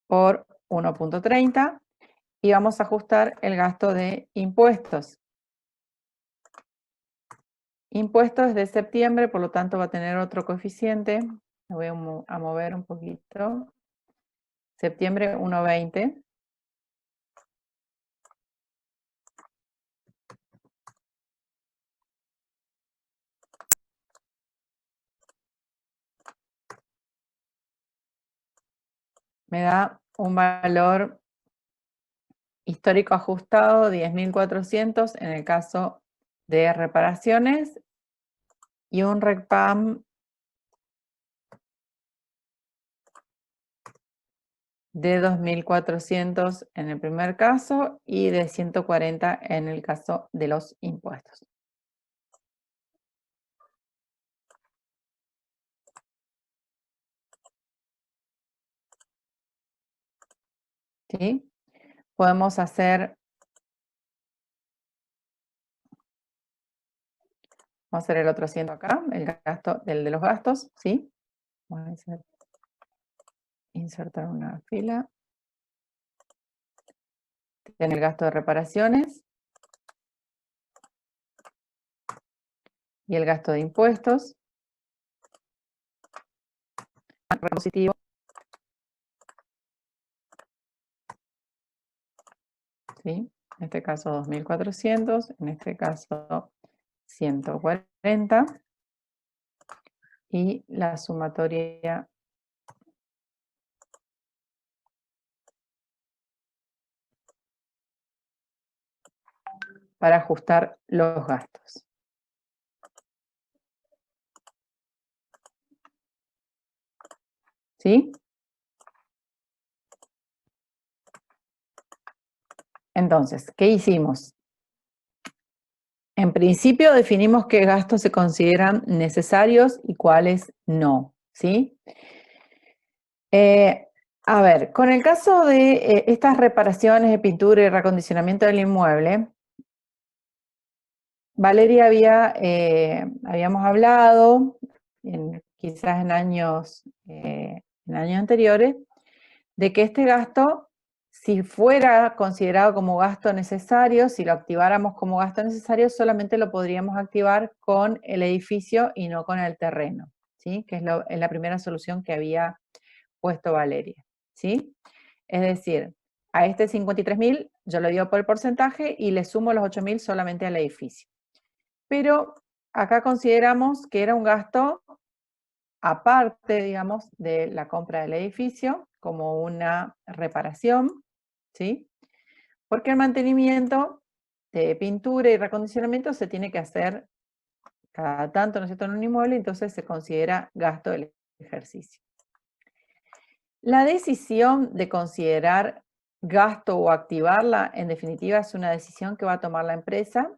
Speaker 1: Por 1.30, y vamos a ajustar el gasto de impuestos. Impuestos es de septiembre, por lo tanto va a tener otro coeficiente. Me voy a mover un poquito. Septiembre 1.20. Me da un valor histórico ajustado, 10.400 en el caso de reparaciones, y un RECPAM de 2.400 en el primer caso y de 140 en el caso de los impuestos. ¿Sí? Podemos hacer, vamos a hacer el otro asiento acá, el gasto, el de los gastos, ¿sí? Vamos a insertar una fila. En el gasto de reparaciones y el gasto de impuestos. Positivo. ¿Sí? En este caso 2.400, en este caso 140. Y la sumatoria para ajustar los gastos. ¿Sí? Entonces, ¿qué hicimos? En principio definimos qué gastos se consideran necesarios y cuáles no, ¿sí? A ver, con el caso de estas reparaciones de pintura y reacondicionamiento del inmueble, Valeria habíamos hablado, quizás en años anteriores, de que este gasto, si fuera considerado como gasto necesario, si lo activáramos como gasto necesario, solamente lo podríamos activar con el edificio y no con el terreno, ¿sí? Que es la primera solución que había puesto Valeria, ¿sí? Es decir, a este 53.000 yo lo digo por el porcentaje y le sumo los 8.000 solamente al edificio. Pero acá consideramos que era un gasto aparte, digamos, de la compra del edificio, como una reparación, ¿sí? Porque el mantenimiento de pintura y reacondicionamiento se tiene que hacer cada tanto, ¿no es cierto?, en un inmueble, entonces se considera gasto del ejercicio. La decisión de considerar gasto o activarla, en definitiva, es una decisión que va a tomar la empresa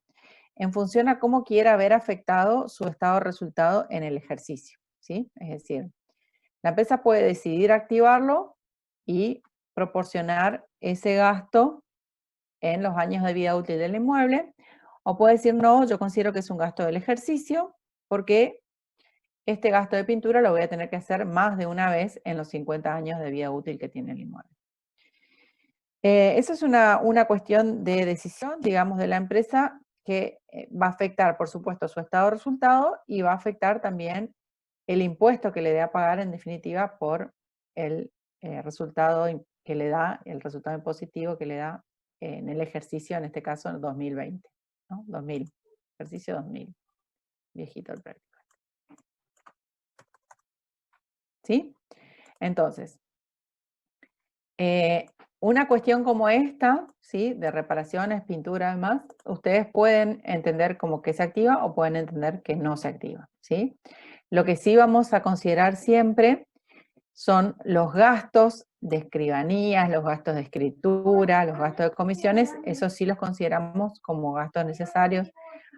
Speaker 1: en función a cómo quiera haber afectado su estado de resultado en el ejercicio, ¿sí? Es decir, la empresa puede decidir activarlo y proporcionar ese gasto en los años de vida útil del inmueble, o puede decir, no, yo considero que es un gasto del ejercicio, porque este gasto de pintura lo voy a tener que hacer más de una vez en los 50 años de vida útil que tiene el inmueble. Eso es una cuestión de decisión, digamos, de la empresa que va a afectar, por supuesto, su estado de resultado y va a afectar también el impuesto que le dé a pagar, en definitiva, por el resultado que le da, el resultado impositivo que le da en el ejercicio, en este caso, en 2020, ¿no? 2000, ejercicio 2000, viejito el práctico. ¿Sí? Entonces, una cuestión como esta, ¿sí? De reparaciones, pintura, además, ustedes pueden entender como que se activa o pueden entender que no se activa, ¿sí? Lo que sí vamos a considerar siempre son los gastos de escribanías, los gastos de escritura, los gastos de comisiones, esos sí los consideramos como gastos necesarios,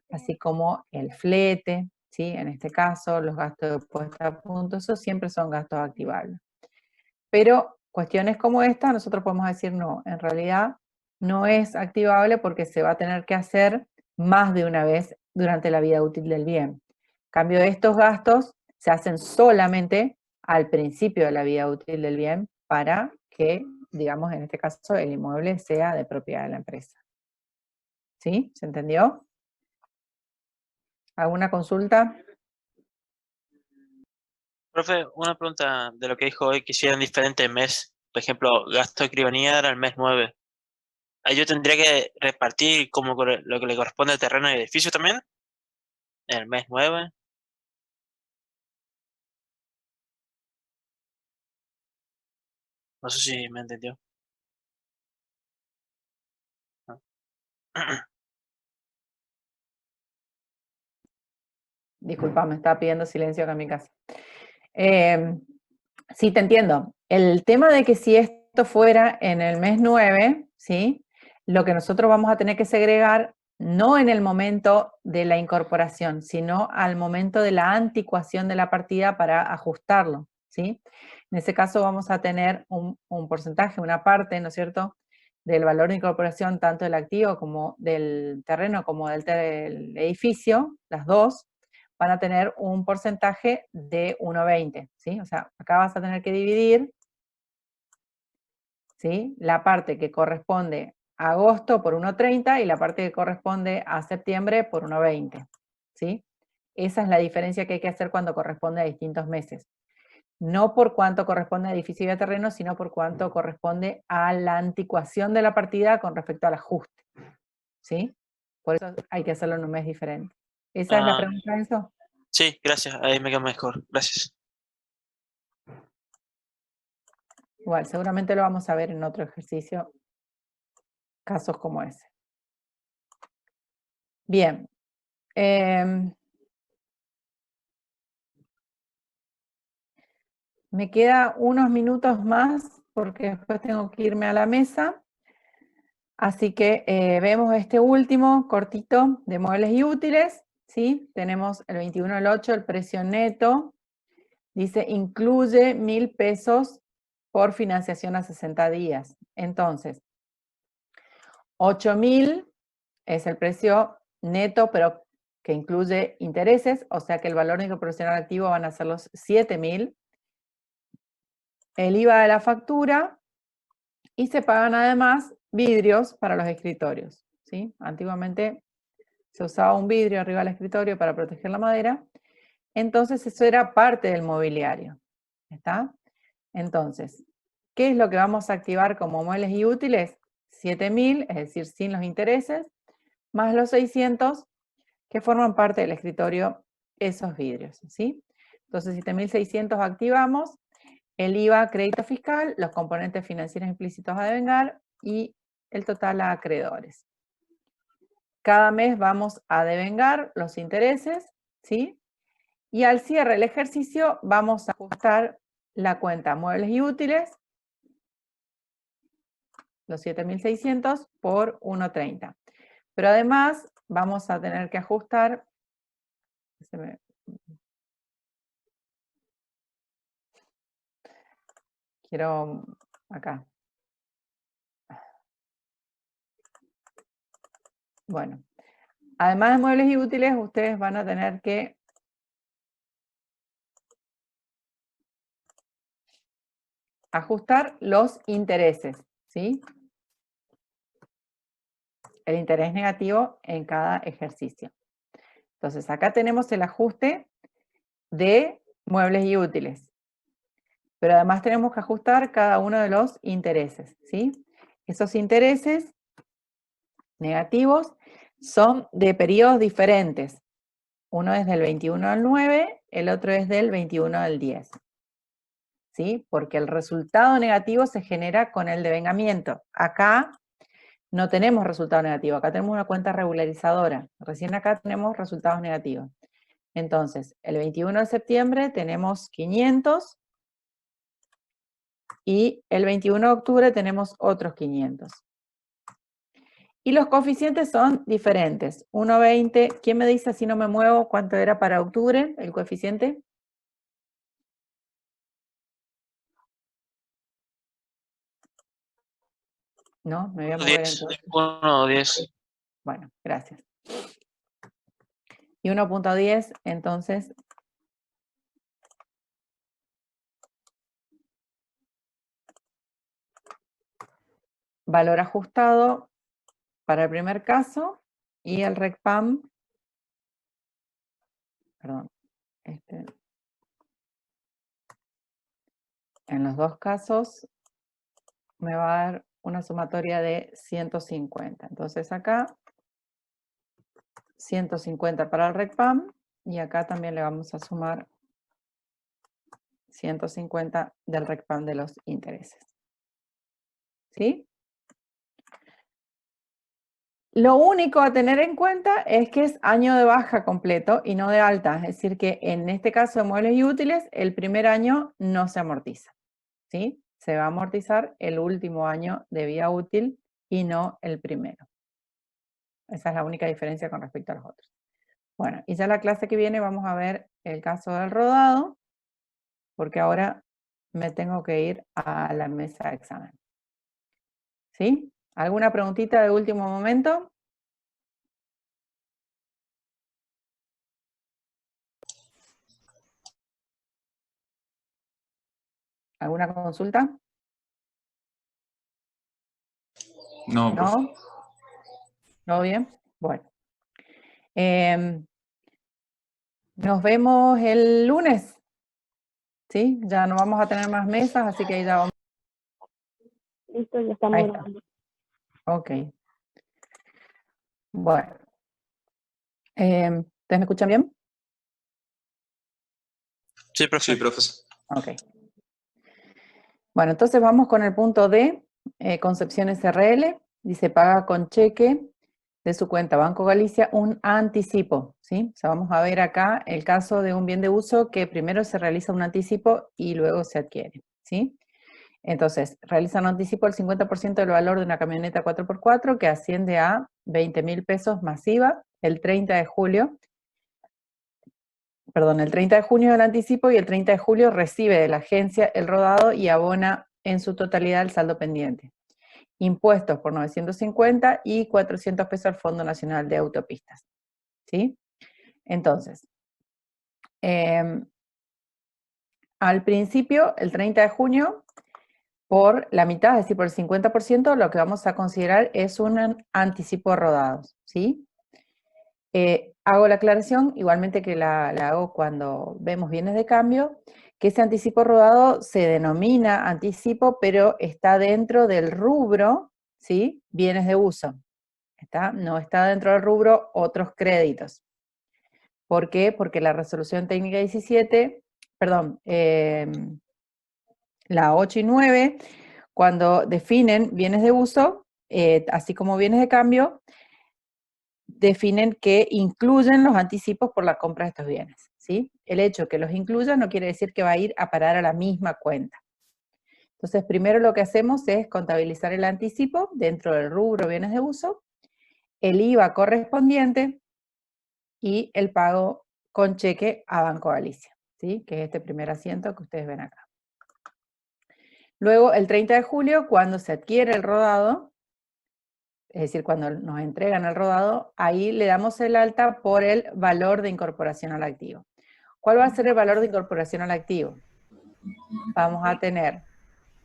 Speaker 1: así como el flete, ¿sí? En este caso, los gastos de puesta a punto, esos siempre son gastos activables. Pero cuestiones como esta, nosotros podemos decir no, en realidad no es activable porque se va a tener que hacer más de una vez durante la vida útil del bien. En cambio, estos gastos se hacen solamente al principio de la vida útil del bien para que, digamos, en este caso, el inmueble sea de propiedad de la empresa. ¿Sí? ¿Se entendió? ¿Alguna consulta?
Speaker 3: Profe, una pregunta de lo que dijo hoy, que si eran diferentes mes. Por ejemplo, gasto de escribanía era el mes 9. ¿Ahí yo tendría que repartir como lo que le corresponde al terreno y edificio también? ¿En el mes 9? No sé si me entendió. No.
Speaker 1: Disculpa, me estaba pidiendo silencio acá en mi casa. Sí, te entiendo. El tema de que si esto fuera en el mes 9, ¿sí? Lo que nosotros vamos a tener que segregar no en el momento de la incorporación, sino al momento de la anticuación de la partida para ajustarlo, ¿sí? En ese caso vamos a tener un porcentaje, una parte, ¿no es cierto?, del valor de incorporación tanto del activo como del terreno como del edificio, las dos, van a tener un porcentaje de 1,20, ¿sí? O sea, acá vas a tener que dividir, ¿sí? La parte que corresponde a agosto por 1,30 y la parte que corresponde a septiembre por 1,20, ¿sí? Esa es la diferencia que hay que hacer cuando corresponde a distintos meses. No por cuánto corresponde a edificio y a terreno, sino por cuánto corresponde a la anticuación de la partida con respecto al ajuste, ¿sí? Por eso hay que hacerlo en un mes diferente. ¿Esa es la pregunta, Enzo?
Speaker 3: Sí, gracias. Ahí me quedo mejor. Gracias.
Speaker 1: Igual, seguramente lo vamos a ver en otro ejercicio, casos como ese. Bien. Me queda unos minutos más porque después tengo que irme a la mesa. Así que vemos este último cortito de muebles y útiles, ¿sí? Tenemos el 21 del 8, el precio neto. Dice, incluye 1.000 pesos por financiación a 60 días. Entonces, 8.000 es el precio neto, pero que incluye intereses, o sea que el valor de incorporación al activo van a ser los 7.000. El IVA de la factura, y se pagan además vidrios para los escritorios, ¿sí? Antiguamente se usaba un vidrio arriba del escritorio para proteger la madera, entonces eso era parte del mobiliario, ¿está? Entonces, ¿qué es lo que vamos a activar como muebles y útiles? 7.000, es decir, sin los intereses, más los 600 que forman parte del escritorio, esos vidrios, ¿sí? Entonces, 7.600 activamos, el IVA, crédito fiscal, los componentes financieros implícitos a devengar y el total a acreedores. Cada mes vamos a devengar los intereses, ¿sí? Y al cierre del ejercicio vamos a ajustar la cuenta muebles y útiles los 7.600 por 1.30. Pero además vamos a tener que ajustar, quiero acá. Bueno, además de muebles y útiles, ustedes van a tener que ajustar los intereses, ¿sí? El interés negativo en cada ejercicio. Entonces, acá tenemos el ajuste de muebles y útiles. Pero además tenemos que ajustar cada uno de los intereses, ¿sí? Esos intereses negativos son de periodos diferentes. Uno es del 21 al 9, el otro es del 21 al 10. ¿Sí? Porque el resultado negativo se genera con el devengamiento. Acá no tenemos resultado negativo, acá tenemos una cuenta regularizadora. Recién acá tenemos resultados negativos. Entonces, el 21 de septiembre tenemos 500 y el 21 de octubre tenemos otros 500. Y los coeficientes son diferentes. 1,20. ¿Quién me dice, si no me muevo, cuánto era para octubre el coeficiente? No, me voy a mover
Speaker 3: 10, 1 o 10.
Speaker 1: Bueno, gracias. Y 1.10, entonces, valor ajustado para el primer caso y el RECPAM, perdón, en los dos casos me va a dar una sumatoria de 150. Entonces acá, 150 para el RECPAM y acá también le vamos a sumar 150 del RECPAM de los intereses. ¿Sí? Lo único a tener en cuenta es que es año de baja completo y no de alta. Es decir que en este caso de muebles y útiles, el primer año no se amortiza. ¿Sí? Se va a amortizar el último año de vida útil y no el primero. Esa es la única diferencia con respecto a los otros. Bueno, y ya la clase que viene vamos a ver el caso del rodado, porque ahora me tengo que ir a la mesa de examen. ¿Sí? ¿Alguna preguntita de último momento? ¿Alguna consulta?
Speaker 2: No,
Speaker 1: ¿No? ¿Todo bien? Bueno. Nos vemos el lunes. ¿Sí? Ya no vamos a tener más mesas, así que ahí ya vamos.
Speaker 9: Listo, ya estamos
Speaker 1: Ahí está.
Speaker 9: grabando.
Speaker 1: Ok. Bueno. ¿Ustedes me escuchan bien?
Speaker 3: Sí, profe.
Speaker 2: Sí, profesor.
Speaker 1: Ok. Bueno, entonces vamos con el punto D, Concepción SRL. Dice, paga con cheque de su cuenta Banco Galicia un anticipo, ¿sí? O sea, vamos a ver acá el caso de un bien de uso que primero se realiza un anticipo y luego se adquiere, ¿sí? Entonces, realiza un anticipo del 50% del valor de una camioneta 4x4 que asciende a 20.000 pesos masiva el 30 de julio. Perdón, el 30 de junio del anticipo y el 30 de julio recibe de la agencia el rodado y abona en su totalidad el saldo pendiente. Impuestos por 950 y 400 pesos al Fondo Nacional de Autopistas. ¿Sí? Entonces, al principio, el 30 de junio, por la mitad, es decir, por el 50%, lo que vamos a considerar es un anticipo de rodados. ¿Sí? Hago la aclaración, igualmente que la hago cuando vemos bienes de cambio, que ese anticipo rodado se denomina anticipo, pero está dentro del rubro, ¿sí? Bienes de uso. No está dentro del rubro otros créditos. ¿Por qué? Porque la resolución técnica 17, perdón, la 8 y 9, cuando definen bienes de uso, así como bienes de cambio, definen que incluyen los anticipos por la compra de estos bienes, ¿sí? El hecho de que los incluya no quiere decir que va a ir a parar a la misma cuenta. Entonces, primero lo que hacemos es contabilizar el anticipo dentro del rubro bienes de uso, el IVA correspondiente y el pago con cheque a Banco Galicia, ¿sí? Que es este primer asiento que ustedes ven acá. Luego, el 30 de julio, cuando se adquiere el rodado, es decir, cuando nos entregan el rodado, ahí le damos el alta por el valor de incorporación al activo. ¿Cuál va a ser el valor de incorporación al activo? Vamos a tener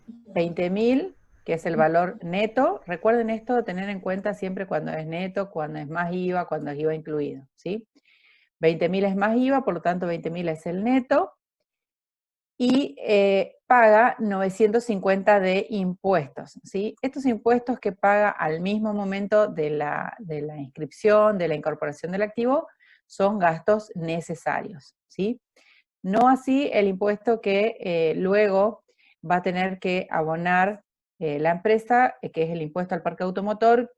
Speaker 1: 20.000, que es el valor neto. Recuerden esto, tener en cuenta siempre cuando es neto, cuando es más IVA, cuando es IVA incluido, ¿sí? 20.000 es más IVA, por lo tanto 20.000 es el neto, y paga 950 de impuestos, ¿sí? Estos impuestos que paga al mismo momento de la inscripción, de la incorporación del activo, son gastos necesarios, ¿sí? No así el impuesto que luego va a tener que abonar la empresa, que es el impuesto al parque automotor.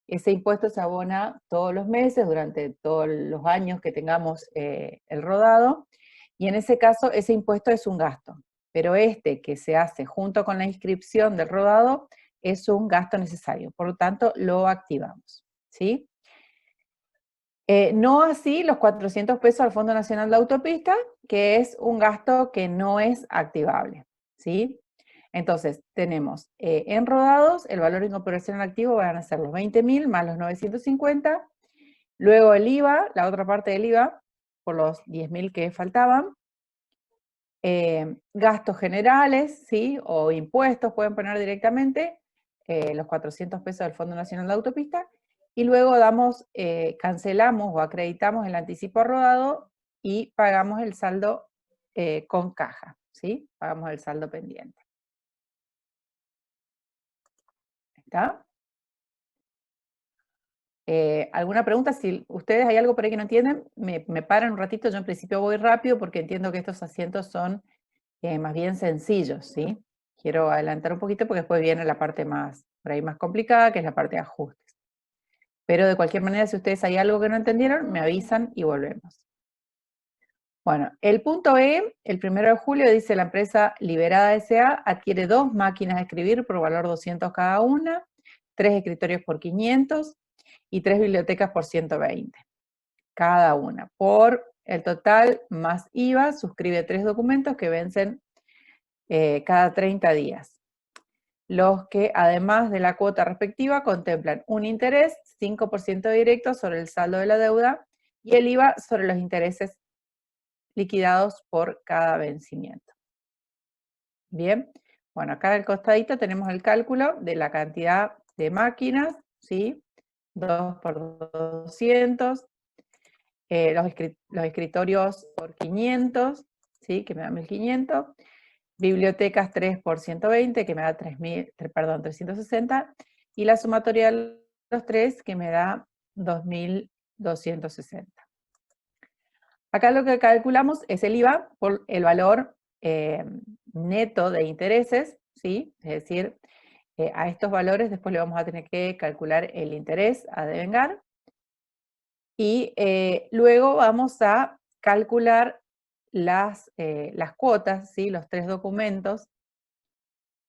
Speaker 1: Ese impuesto se abona todos los meses, durante todos los años que tengamos el rodado, y en ese caso ese impuesto es un gasto, pero este que se hace junto con la inscripción del rodado es un gasto necesario, por lo tanto lo activamos, ¿sí? No así los 400 pesos al Fondo Nacional de Autopista, que es un gasto que no es activable, ¿sí? Entonces, tenemos en rodados, el valor de incorporación al activo van a ser los 20.000 más los 950, luego el IVA, la otra parte del IVA, por los 10.000 que faltaban, gastos generales, ¿sí? O impuestos pueden poner directamente, los 400 pesos del Fondo Nacional de Autopista, y luego damos, cancelamos o acreditamos el anticipo rodado y pagamos el saldo con caja, ¿sí? Pagamos el saldo pendiente. ¿Está? ¿Alguna pregunta? Si ustedes hay algo por ahí que no entienden, me paran un ratito. Yo en principio voy rápido porque entiendo que estos asientos son más bien sencillos, ¿sí? Quiero adelantar un poquito porque después viene la parte más, por ahí más complicada, que es la parte de ajustes. Pero de cualquier manera, si ustedes hay algo que no entendieron, me avisan y volvemos. Bueno, el punto E, el 1 de julio, dice la empresa Liberada S.A. adquiere 2 máquinas de escribir por valor 200 cada una, 3 escritorios por 500 y 3 bibliotecas por 120 cada una. Por el total más IVA, suscribe 3 documentos que vencen cada 30 días. Los que, además de la cuota respectiva, contemplan un interés 5% directo sobre el saldo de la deuda y el IVA sobre los intereses liquidados por cada vencimiento. Bien, bueno, acá al costadito tenemos el cálculo de la cantidad de máquinas, ¿sí? 2 por 200, los escritorios por 500, ¿sí? Que me da 1.500, bibliotecas 3 por 120, que me da 360, y la sumatoria de los 3, que me da 2.260. Acá lo que calculamos es el IVA por el valor neto de intereses, ¿sí? Es decir, a estos valores después le vamos a tener que calcular el interés a devengar, y luego vamos a calcular las cuotas, ¿sí? Los 3 documentos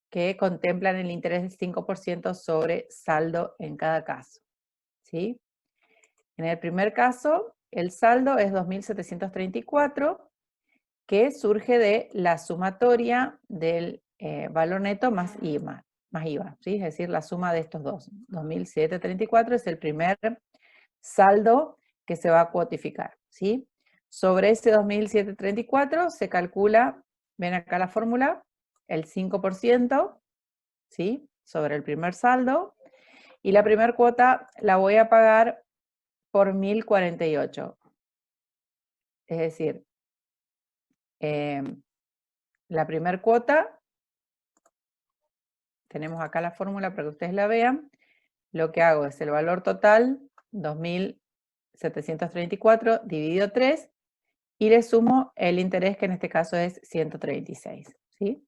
Speaker 1: que contemplan el interés del 5% sobre saldo en cada caso, ¿sí? En el primer caso, el saldo es 2.734, que surge de la sumatoria del valor neto más IVA, ¿sí? Es decir, la suma de estos dos. 2.734 es el primer saldo que se va a cuotificar, ¿sí? Sobre ese 2.734 se calcula, ven acá la fórmula, el 5%, ¿sí? Sobre el primer saldo, y la primera cuota la voy a pagar por 1.048. Es decir, la primera cuota, tenemos acá la fórmula para que ustedes la vean, lo que hago es el valor total, 2.734 dividido 3, y le sumo el interés, que en este caso es 136, ¿sí?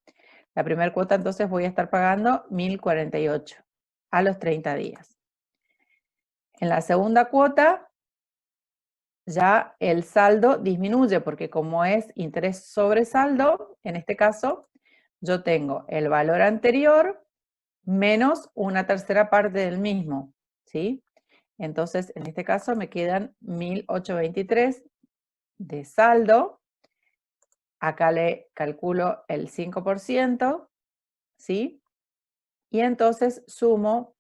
Speaker 1: La primera cuota entonces voy a estar pagando 1.048 a los 30 días. En la segunda cuota, ya el saldo disminuye, porque como es interés sobre saldo, en este caso, yo tengo el valor anterior menos una tercera parte del mismo, ¿sí? Entonces, en este caso me quedan 1.823 de saldo. Acá le calculo el 5%, ¿sí? Y entonces sumo,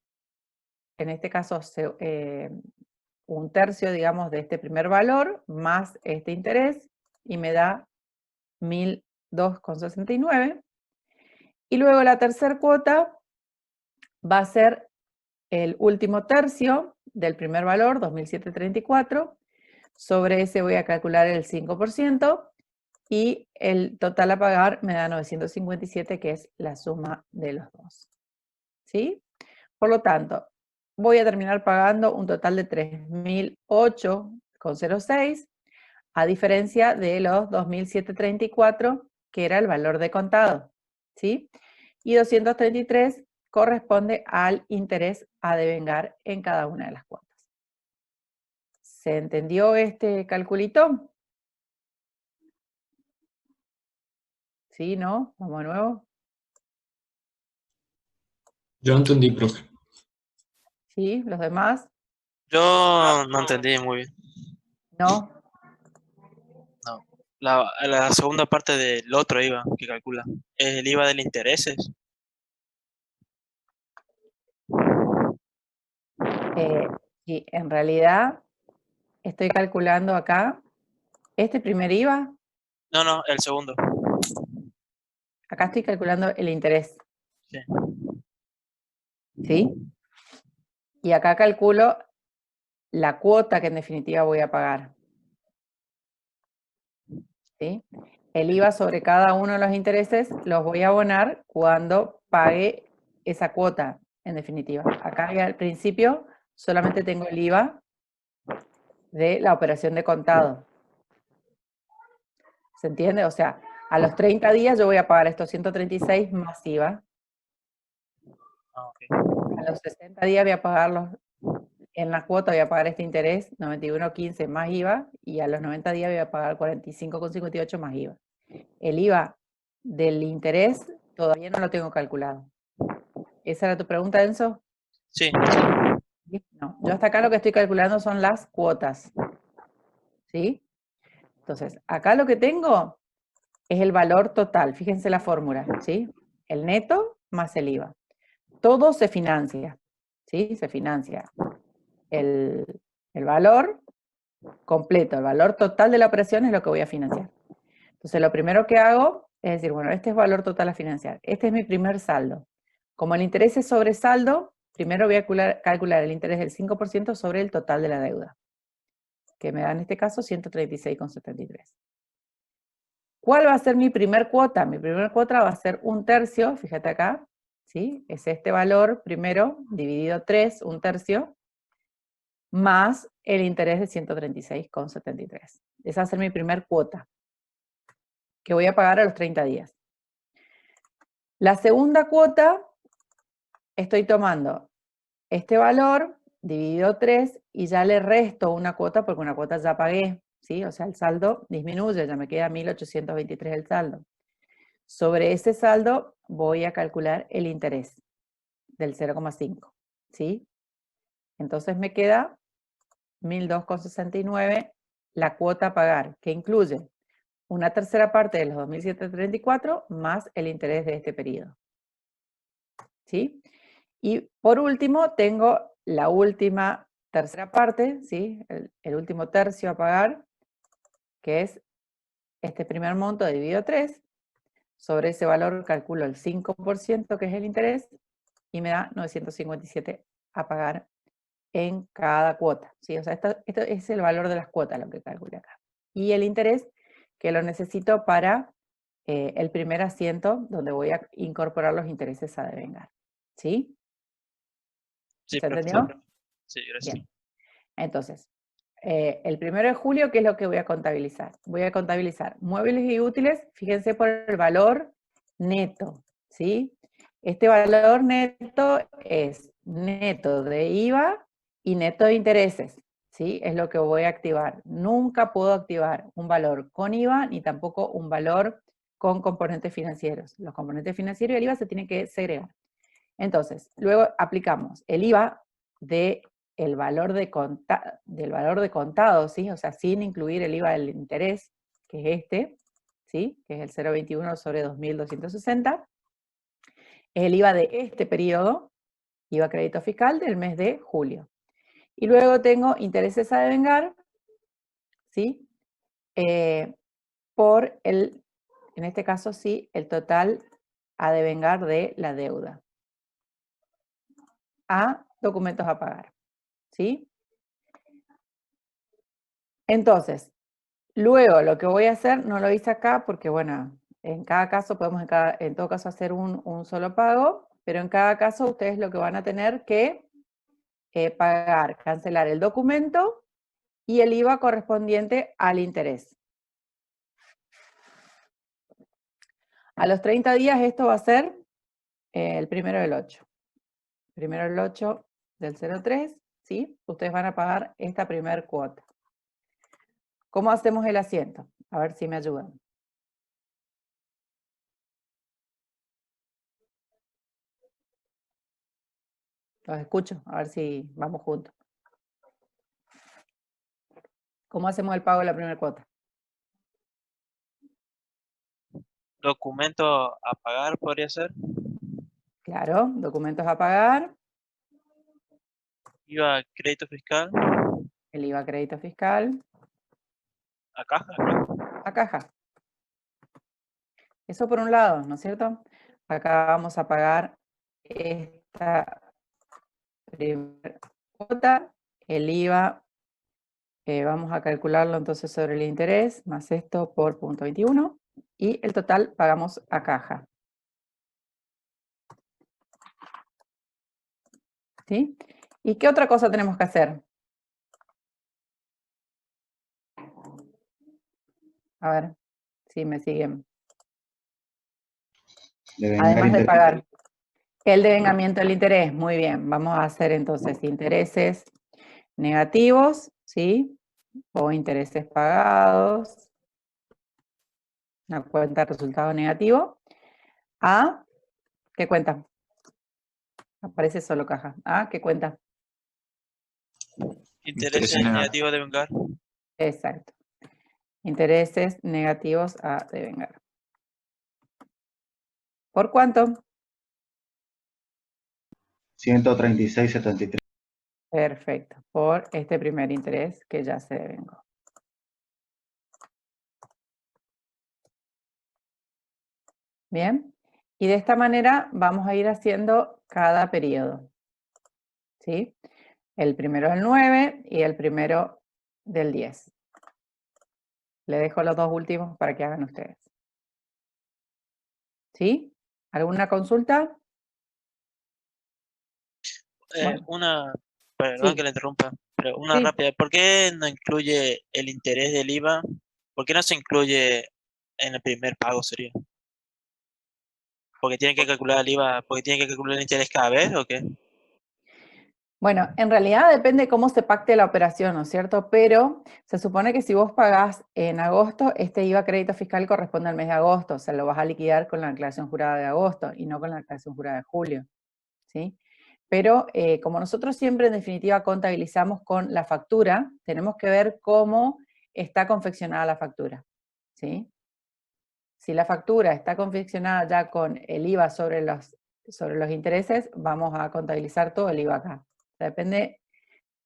Speaker 1: en este caso, un tercio, digamos, de este primer valor, más este interés, y me da 1.002,69. Y luego la tercera cuota va a ser el último tercio del primer valor, 2.734. Sobre ese voy a calcular el 5%, y el total a pagar me da 957, que es la suma de los dos. ¿Sí? Por lo tanto, voy a terminar pagando un total de 3.008,06, a diferencia de los 2.734, que era el valor de contado, ¿sí? Y 233 corresponde al interés a devengar en cada una de las cuotas. ¿Se entendió este calculito? ¿Sí? ¿No? Vamos de nuevo.
Speaker 7: Yo entendí, profe.
Speaker 1: ¿Sí? ¿Los demás?
Speaker 3: Yo no entendí muy bien.
Speaker 1: ¿No?
Speaker 3: No. La segunda parte del otro IVA que calcula es el IVA del intereses.
Speaker 1: Sí, en realidad estoy calculando acá este primer IVA.
Speaker 3: No, el segundo.
Speaker 1: Acá estoy calculando el interés.
Speaker 3: Sí.
Speaker 1: ¿Sí? Y acá calculo la cuota que en definitiva voy a pagar. ¿Sí? El IVA sobre cada uno de los intereses los voy a abonar cuando pague esa cuota, en definitiva. Acá al principio solamente tengo el IVA de la operación de contado. ¿Se entiende? O sea, a los 30 días yo voy a pagar estos 136 más IVA.
Speaker 3: Okay.
Speaker 1: A los 60 días voy a pagarlos, en la cuota voy a pagar este interés, 91,15 más IVA, y a los 90 días voy a pagar 45,58 más IVA. El IVA del interés todavía no lo tengo calculado. ¿Esa era tu pregunta, Enzo?
Speaker 3: Sí.
Speaker 1: No, yo hasta acá lo que estoy calculando son las cuotas. ¿Sí? Entonces, acá lo que tengo es el valor total. Fíjense la fórmula, ¿sí? El neto más el IVA. Todo se financia, ¿sí? Se financia el valor completo, el valor total de la operación es lo que voy a financiar. Entonces, lo primero que hago es decir, bueno, este es el valor total a financiar. Este es mi primer saldo. Como el interés es sobre saldo, primero voy a calcular el interés del 5% sobre el total de la deuda, que me da en este caso 136,73. ¿Cuál va a ser mi primer cuota? Mi primer cuota va a ser un tercio, fíjate acá, ¿sí? Es este valor primero, dividido 3, un tercio, más el interés de 136,73. Esa va a ser mi primer cuota, que voy a pagar a los 30 días. La segunda cuota, estoy tomando este valor, dividido 3, y ya le resto una cuota, porque una cuota ya pagué, ¿sí? O sea, el saldo disminuye, ya me queda 1.823 el saldo. Sobre ese saldo voy a calcular el interés del 0,5, ¿sí? Entonces me queda 1.002,69 la cuota a pagar, que incluye una tercera parte de los 2.734 más el interés de este periodo. ¿Sí? Y por último tengo la última tercera parte, ¿sí? El último tercio a pagar, que es este primer monto dividido 3. Sobre ese valor calculo el 5%, que es el interés, y me da 957 a pagar en cada cuota, ¿sí? O sea, esto es el valor de las cuotas lo que calculé acá. Y el interés, que lo necesito para el primer asiento, donde voy a incorporar los intereses a devengar. ¿Sí?
Speaker 3: Sí,
Speaker 1: ¿Se entendió?
Speaker 3: Sí, gracias.
Speaker 1: Bien. Entonces, el 1 de julio, ¿qué es lo que voy a contabilizar? Voy a contabilizar muebles y útiles, fíjense por el valor neto, ¿sí? Este valor neto es neto de IVA y neto de intereses, ¿sí? Es lo que voy a activar. Nunca puedo activar un valor con IVA ni tampoco un valor con componentes financieros. Los componentes financieros y el IVA se tienen que segregar. Entonces, luego aplicamos el IVA del valor de contado, ¿sí? O sea, sin incluir el IVA del interés, que es este, ¿sí? Que es el 0,21 sobre 2.260. Es el IVA de este periodo, IVA crédito fiscal del mes de julio. Y luego tengo intereses a devengar, ¿sí? Por el, en este caso sí, el total a devengar de la deuda. A documentos a pagar, ¿sí? Entonces, luego lo que voy a hacer, no lo hice acá porque, bueno, en cada caso podemos en todo caso hacer un solo pago, pero en cada caso ustedes lo que van a tener que pagar, cancelar el documento y el IVA correspondiente al interés. A los 30 días esto va a ser el 1/8. 1/8 del 03, ¿sí? Ustedes van a pagar esta primer cuota. ¿Cómo hacemos el asiento? A ver si me ayudan. Los escucho, a ver si vamos juntos. ¿Cómo hacemos el pago de la primera cuota?
Speaker 3: Documento a pagar podría ser.
Speaker 1: Claro, documentos a pagar.
Speaker 3: IVA crédito fiscal.
Speaker 1: El IVA crédito fiscal.
Speaker 3: A caja.
Speaker 1: A caja. Eso por un lado, ¿no es cierto? Acá vamos a pagar esta primera cuota, el IVA, vamos a calcularlo entonces sobre el interés, más esto por 0,21, y el total pagamos a caja. ¿Sí? ¿Y qué otra cosa tenemos que hacer? A ver, si me siguen. Además de pagar el devengamiento del interés, muy bien, vamos a hacer entonces intereses negativos, ¿sí? O intereses pagados, una cuenta de resultado negativo, ¿a qué cuenta? Aparece solo caja. ¿A qué cuenta?
Speaker 3: Intereses negativos de vengar.
Speaker 1: Exacto. Intereses negativos a devengar. ¿Por cuánto?
Speaker 6: 136,73.
Speaker 1: Perfecto. Por este primer interés que ya se devengó. Bien. Y de esta manera vamos a ir haciendo cada periodo. ¿Sí? El primero del 9 y el primero del 10. Le dejo los dos últimos para que hagan ustedes. ¿Sí? ¿Alguna consulta?
Speaker 3: Perdón que le interrumpa, pero una rápida. ¿Por qué no incluye el interés del IVA? ¿Por qué no se incluye en el primer pago sería? ¿Porque tienen que calcular el IVA, porque tienen que calcular el interés cada vez o qué?
Speaker 1: Bueno, en realidad depende de cómo se pacte la operación, ¿no es cierto? Pero se supone que si vos pagás en agosto, este IVA crédito fiscal corresponde al mes de agosto, o sea, lo vas a liquidar con la declaración jurada de agosto y no con la declaración jurada de julio, ¿sí? Pero como nosotros siempre en definitiva contabilizamos con la factura, tenemos que ver cómo está confeccionada la factura, ¿sí? Si la factura está confeccionada ya con el IVA sobre los intereses, vamos a contabilizar todo el IVA acá. Depende,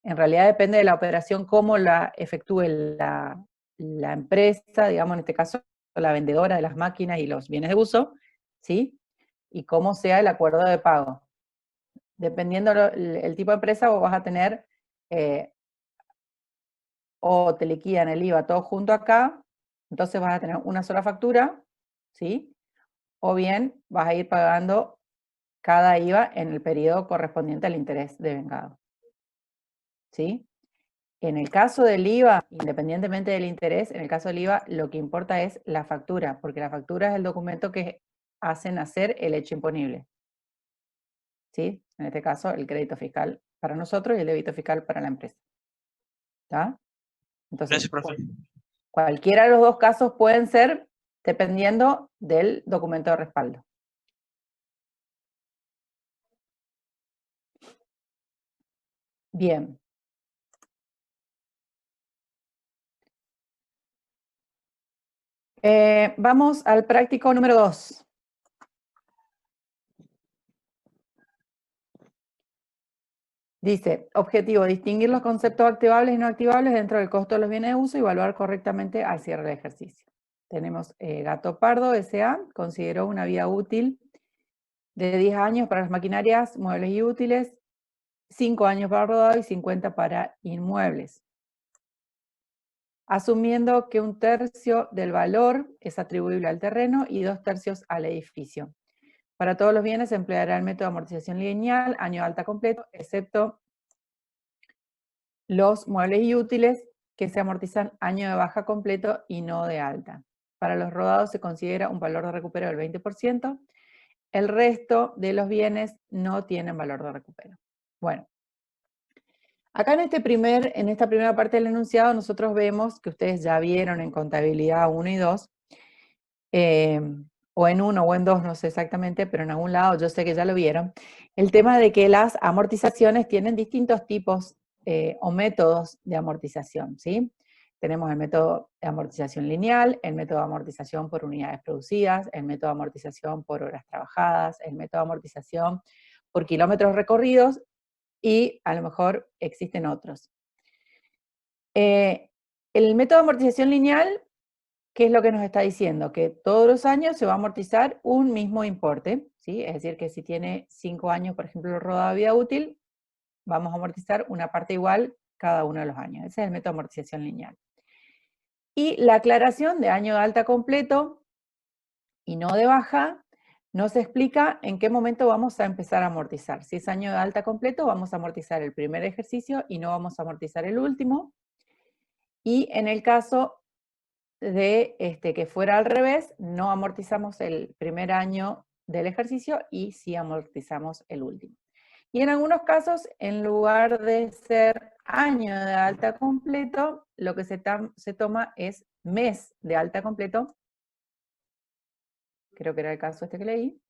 Speaker 1: en realidad depende de la operación, cómo la efectúe la empresa, digamos en este caso la vendedora de las máquinas y los bienes de uso, ¿sí? Y cómo sea el acuerdo de pago. Dependiendo el tipo de empresa, vos vas a tener, o te liquidan el IVA todo junto acá, entonces vas a tener una sola factura, ¿sí? O bien vas a ir pagando cada IVA en el periodo correspondiente al interés devengado. ¿Sí? En el caso del IVA, independientemente del interés, en el caso del IVA lo que importa es la factura, porque la factura es el documento que hace nacer el hecho imponible. ¿Sí? En este caso, el crédito fiscal para nosotros y el débito fiscal para la empresa. ¿Está? Entonces,
Speaker 3: Gracias, profe.
Speaker 1: Cualquiera de los dos casos pueden ser, dependiendo del documento de respaldo. Bien. Vamos al práctico número 2. Dice, objetivo, distinguir los conceptos activables y no activables dentro del costo de los bienes de uso y evaluar correctamente al cierre del ejercicio. Tenemos Gato Pardo S.A. consideró una vida útil de 10 años para las maquinarias, muebles y útiles, 5 años para rodado y 50 para inmuebles. Asumiendo que 1/3 del valor es atribuible al terreno y 2/3 al edificio. Para todos los bienes se empleará el método de amortización lineal, año de alta completo, excepto los muebles y útiles que se amortizan año de baja completo y no de alta. Para los rodados se considera un valor de recupero del 20%. El resto de los bienes no tienen valor de recupero. Bueno, acá en esta primera parte del enunciado nosotros vemos que ustedes ya vieron en contabilidad 1 y 2, o en 1 o en 2, no sé exactamente, pero en algún lado yo sé que ya lo vieron, el tema de que las amortizaciones tienen distintos tipos o métodos de amortización, ¿sí? Tenemos el método de amortización lineal, el método de amortización por unidades producidas, el método de amortización por horas trabajadas, el método de amortización por kilómetros recorridos, y a lo mejor existen otros. El método de amortización lineal, ¿qué es lo que nos está diciendo? Que todos los años se va a amortizar un mismo importe, ¿sí? Es decir, que si tiene 5 años, por ejemplo, rodado de vida útil, vamos a amortizar una parte igual cada uno de los años. Ese es el método de amortización lineal. Y la aclaración de año de alta completo y no de baja nos explica en qué momento vamos a empezar a amortizar. Si es año de alta completo, vamos a amortizar el primer ejercicio y no vamos a amortizar el último. Y en el caso de que fuera al revés, no amortizamos el primer año del ejercicio y sí amortizamos el último. Y en algunos casos, en lugar de ser año de alta completo, lo que se toma es mes de alta completo. Creo que era el caso que leí.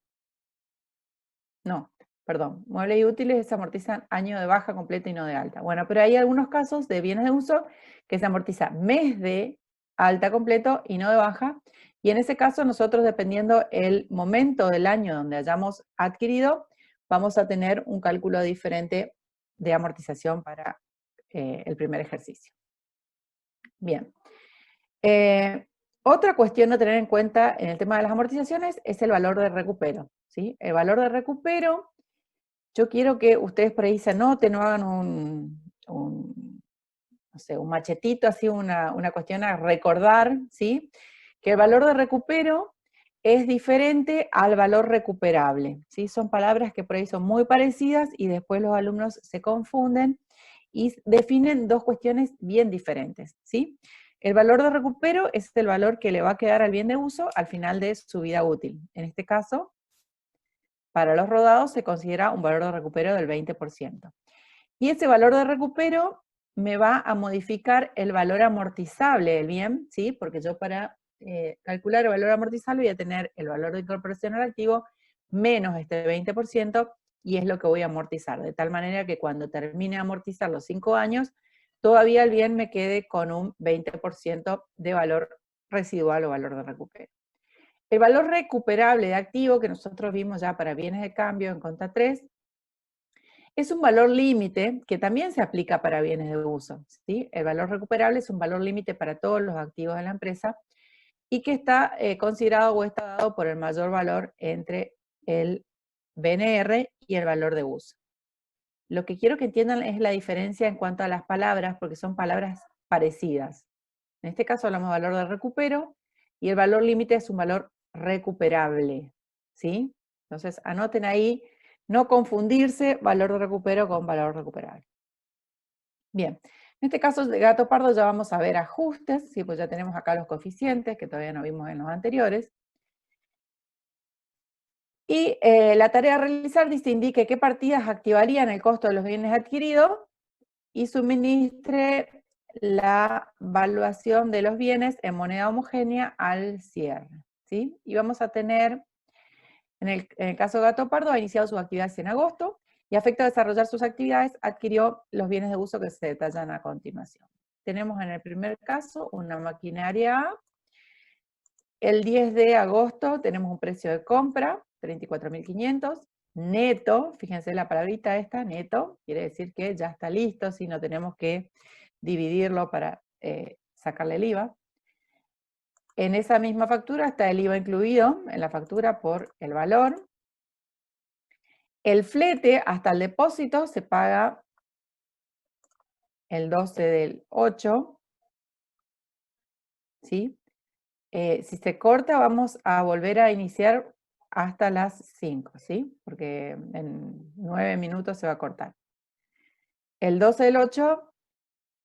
Speaker 1: No, perdón. Muebles y útiles se amortizan año de baja completa y no de alta. Bueno, pero hay algunos casos de bienes de uso que se amortiza mes de alta completo y no de baja. Y en ese caso nosotros, dependiendo el momento del año donde hayamos adquirido, vamos a tener un cálculo diferente de amortización para el primer ejercicio. Bien. Otra cuestión a tener en cuenta en el tema de las amortizaciones es el valor de recupero, ¿sí? El valor de recupero, yo quiero que ustedes por ahí se anoten o hagan no sé, un machetito, así una cuestión a recordar, ¿sí? Que el valor de recupero es diferente al valor recuperable, ¿sí? Son palabras que por ahí son muy parecidas y después los alumnos se confunden y definen dos cuestiones bien diferentes, ¿sí? El valor de recupero es el valor que le va a quedar al bien de uso al final de su vida útil. En este caso, para los rodados se considera un valor de recupero del 20%. Y ese valor de recupero me va a modificar el valor amortizable del bien, ¿sí? Porque yo para calcular el valor amortizable voy a tener el valor de incorporación al activo menos este 20%, y es lo que voy a amortizar, de tal manera que cuando termine de amortizar los 5 años, todavía el bien me quede con un 20% de valor residual o valor de recupero. El valor recuperable de activo, que nosotros vimos ya para bienes de cambio en conta 3, es un valor límite que también se aplica para bienes de uso, ¿sí? El valor recuperable es un valor límite para todos los activos de la empresa y que está considerado o está dado por el mayor valor entre el BNR y el valor de uso. Lo que quiero que entiendan es la diferencia en cuanto a las palabras, porque son palabras parecidas. En este caso hablamos de valor de recupero y el valor límite es un valor recuperable, ¿sí? Entonces anoten ahí, no confundirse valor de recupero con valor recuperable. Bien, en este caso de Gato Pardo ya vamos a ver ajustes, ¿sí? Pues ya tenemos acá los coeficientes que todavía no vimos en los anteriores. Y la tarea a realizar dice indique qué partidas activarían el costo de los bienes adquiridos y suministre la valuación de los bienes en moneda homogénea al cierre, ¿sí? Y vamos a tener, en el caso de Gato Pardo, ha iniciado sus actividades en agosto, y a efecto de desarrollar sus actividades, adquirió los bienes de uso que se detallan a continuación. Tenemos en el primer caso una maquinaria A. El 10 de agosto tenemos un precio de compra, 34.500, neto, fíjense la palabrita esta, neto, quiere decir que ya está listo, si no tenemos que dividirlo para sacarle el IVA. En esa misma factura está el IVA incluido en la factura por el valor. El flete hasta el depósito se paga el 12 del 8, ¿sí? Si se corta, vamos a volver a iniciar hasta las 5, ¿sí? Porque en 9 minutos se va a cortar. El 12 del 8,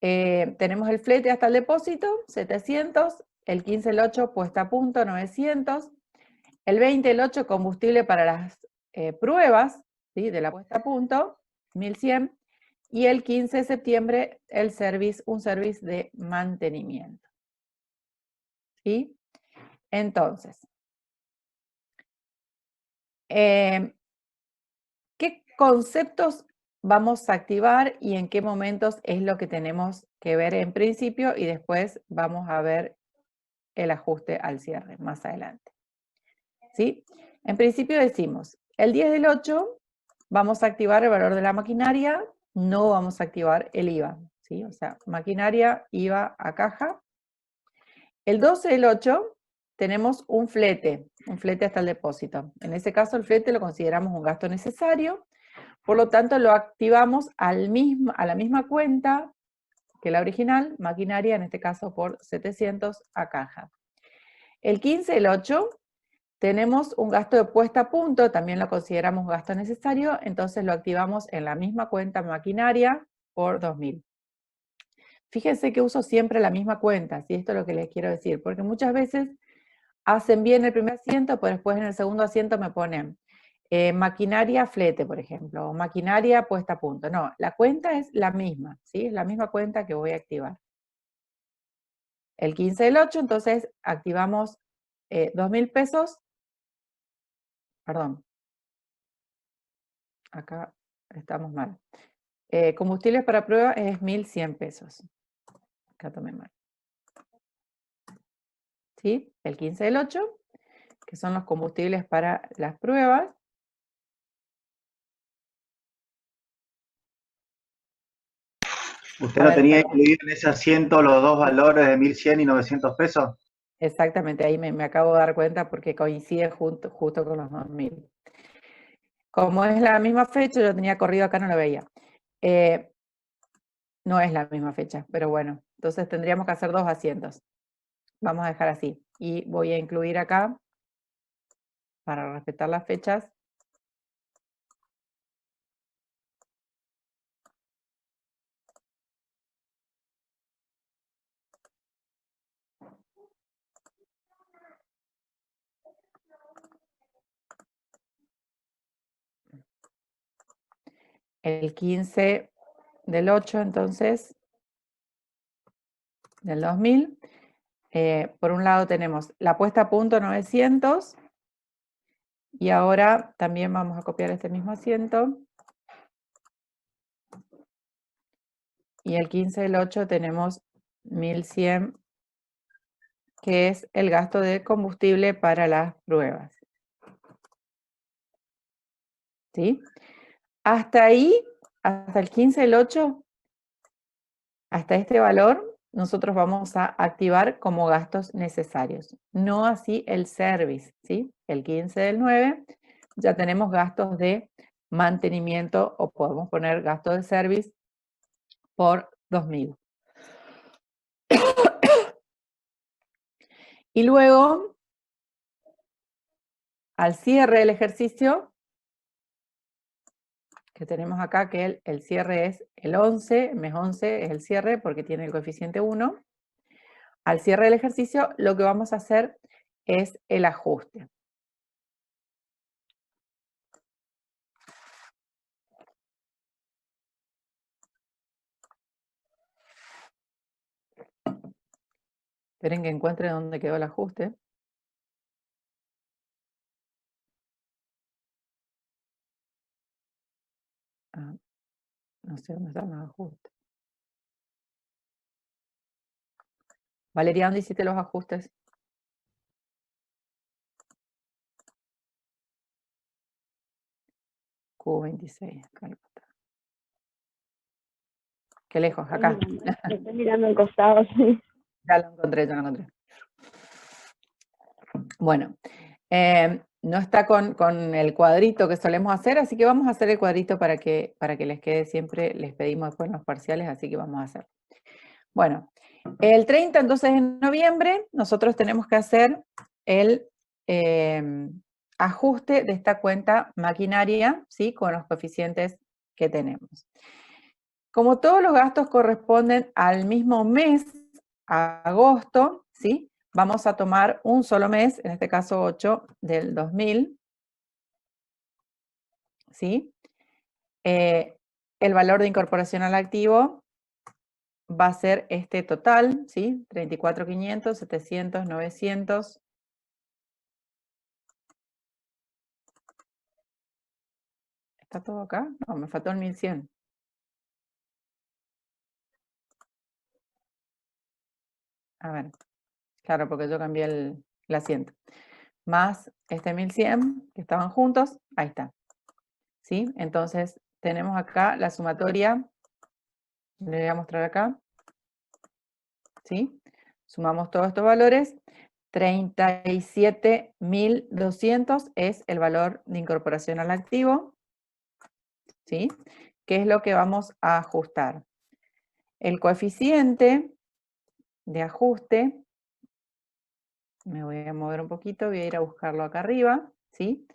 Speaker 1: tenemos el flete hasta el depósito, 700. El 15 del 8, puesta a punto, 900. El 20 del 8, combustible para las pruebas, ¿sí? De la puesta a punto, 1100. Y el 15 de septiembre, un service de mantenimiento. ¿Sí? Entonces, ¿qué conceptos vamos a activar y en qué momentos es lo que tenemos que ver en principio, y después vamos a ver el ajuste al cierre más adelante? ¿Sí? En principio decimos, el 10 del 8 vamos a activar el valor de la maquinaria, no vamos a activar el IVA, ¿sí? O sea, maquinaria, IVA a caja. El 12 del 8 tenemos un flete hasta el depósito. En ese caso el flete lo consideramos un gasto necesario, por lo tanto lo activamos a la misma cuenta que la original, maquinaria, en este caso por 700 a caja. El 15 del 8 tenemos un gasto de puesta a punto, también lo consideramos gasto necesario, entonces lo activamos en la misma cuenta maquinaria por 2000. Fíjense que uso siempre la misma cuenta, si esto es lo que les quiero decir, porque muchas veces hacen bien el primer asiento, pero después en el segundo asiento me ponen maquinaria flete, por ejemplo, o maquinaria puesta a punto. No, la cuenta es la misma, ¿sí? Es la misma cuenta que voy a activar. El 15 del 8, entonces activamos 2.000 pesos, perdón, acá estamos mal. Combustibles para prueba es 1.100 pesos. Acá tomé mal. ¿Sí? El 15 del 8, que son los combustibles para las pruebas.
Speaker 6: ¿Usted no tenía incluido en ese asiento los dos valores de 1.100 y 900 pesos?
Speaker 1: Exactamente, ahí me acabo de dar cuenta porque coincide justo con los 2.000. Como es la misma fecha, yo tenía corrido acá, no lo veía. No es la misma fecha, pero bueno, entonces tendríamos que hacer 2 asientos. Vamos a dejar así. Y voy a incluir acá, para respetar las fechas, el 15 del 8, entonces, del 2000. Por un lado tenemos la puesta a punto 900, y ahora también vamos a copiar este mismo asiento. Y el 15 del 8 tenemos 1.100, que es el gasto de combustible para las pruebas. ¿Sí? Hasta ahí, hasta el 15 del 8, hasta este valor, nosotros vamos a activar como gastos necesarios. No así el service, ¿sí? El 15 del 9 ya tenemos gastos de mantenimiento, o podemos poner gasto de service por 2.000. Y luego, al cierre del ejercicio, que tenemos acá, que el cierre es el 11, mes 11 es el cierre porque tiene el coeficiente 1. Al cierre del ejercicio, lo que vamos a hacer es el ajuste. Esperen que encuentre dónde quedó el ajuste. Ah, no sé dónde están los ajustes. Valeria, ¿dónde hiciste los ajustes? Q26. Acá. Qué lejos, acá.
Speaker 9: Estoy mirando al costado, sí.
Speaker 1: Ya lo encontré, ya lo encontré. Bueno, no está con el cuadrito que solemos hacer, así que vamos a hacer el cuadrito para que les quede siempre, les pedimos después en los parciales, así que vamos a hacer. Bueno, el 30 entonces de noviembre nosotros tenemos que hacer el ajuste de esta cuenta maquinaria, ¿sí? Con los coeficientes que tenemos. Como todos los gastos corresponden al mismo mes, a agosto, ¿sí? Vamos a tomar un solo mes, en este caso 8 del 2000, ¿sí? El valor de incorporación al activo va a ser este total, ¿sí? 34.500, 700, 900. ¿Está todo acá? No, me faltó el 1100. A ver, claro, porque yo cambié el asiento. Más este 1100, que estaban juntos, ahí está. ¿Sí? Entonces, tenemos acá la sumatoria, le voy a mostrar acá, ¿sí? Sumamos todos estos valores, 37.200 es el valor de incorporación al activo, ¿sí? ¿Qué es lo que vamos a ajustar? El coeficiente de ajuste, me voy a mover un poquito, voy a ir a buscarlo acá arriba, ¿sí?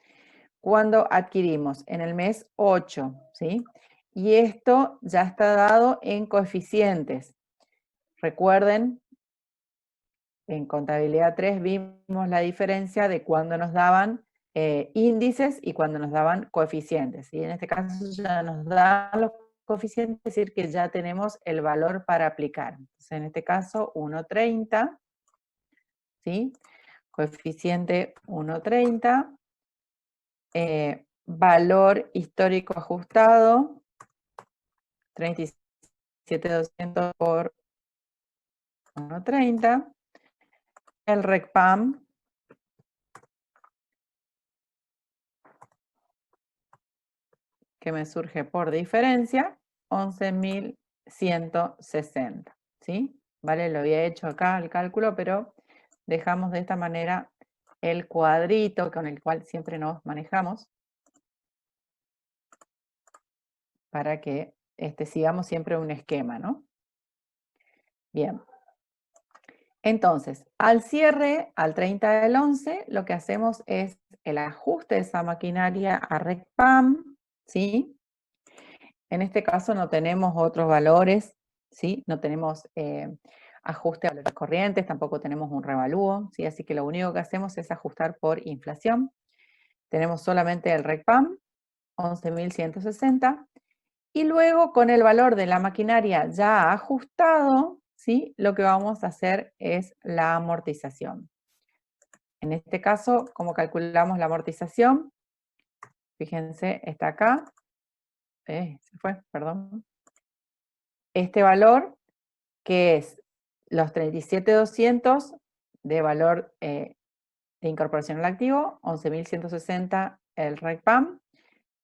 Speaker 1: Cuando adquirimos en el mes 8, ¿sí? Y esto ya está dado en coeficientes. Recuerden, en contabilidad 3 vimos la diferencia de cuando nos daban índices y cuando nos daban coeficientes. Y en este caso ya nos dan los coeficientes, es decir, que ya tenemos el valor para aplicar. Entonces, en este caso, 1,30, ¿sí? Coeficiente 1,30. Valor histórico ajustado, 37.200 por 1,30. El RECPAM, que me surge por diferencia, 11.160, ¿sí? Vale, lo había hecho acá el cálculo, pero dejamos de esta manera el cuadrito con el cual siempre nos manejamos para que sigamos siempre un esquema, ¿no? Bien. Entonces, al cierre, al 30 del 11, lo que hacemos es el ajuste de esa maquinaria a RECPAM, ¿sí? En este caso no tenemos otros valores, ¿sí? No tenemos ajuste a valores corrientes, tampoco tenemos un revalúo, ¿sí? Así que lo único que hacemos es ajustar por inflación. Tenemos solamente el RECPAM, 11.160, y luego con el valor de la maquinaria ya ajustado, ¿sí? Lo que vamos a hacer es la amortización. En este caso, ¿cómo calculamos la amortización? Fíjense, está acá. Se fue, perdón. Este valor, que es los 37.200 de valor de incorporación al activo, 11.160 el RECPAM,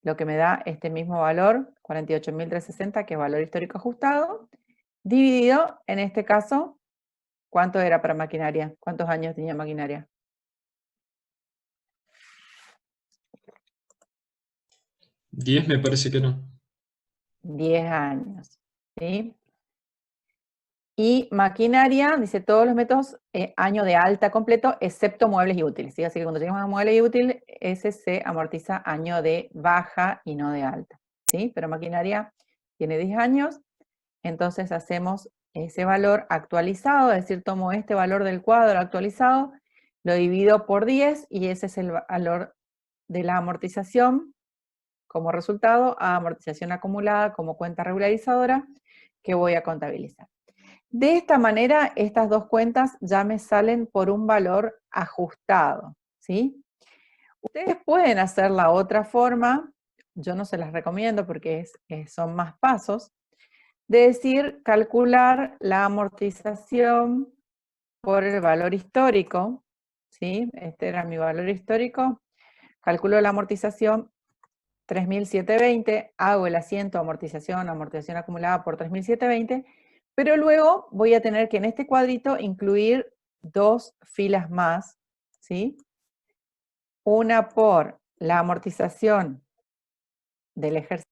Speaker 1: lo que me da este mismo valor, 48.360, que es valor histórico ajustado, dividido, en este caso, ¿cuánto era para maquinaria? ¿Cuántos años tenía maquinaria?
Speaker 7: 10 me parece que no.
Speaker 1: 10 años, ¿sí? Y maquinaria, dice todos los métodos, año de alta completo, excepto muebles y útiles, ¿sí? Así que cuando llegamos a muebles y útiles, ese se amortiza año de baja y no de alta, ¿sí? Pero maquinaria tiene 10 años, entonces hacemos ese valor actualizado, es decir, tomo este valor del cuadro actualizado, lo divido por 10 y ese es el valor de la amortización como resultado a amortización acumulada como cuenta regularizadora que voy a contabilizar. De esta manera, estas dos cuentas ya me salen por un valor ajustado, ¿sí? Ustedes pueden hacer la otra forma, yo no se las recomiendo porque son más pasos, de decir, calcular la amortización por el valor histórico, ¿sí? Este era mi valor histórico, calculo la amortización 3.720, hago el asiento amortización acumulada por 3.720, pero luego voy a tener que en este cuadrito incluir dos filas más, ¿sí? Una por la amortización del ejercicio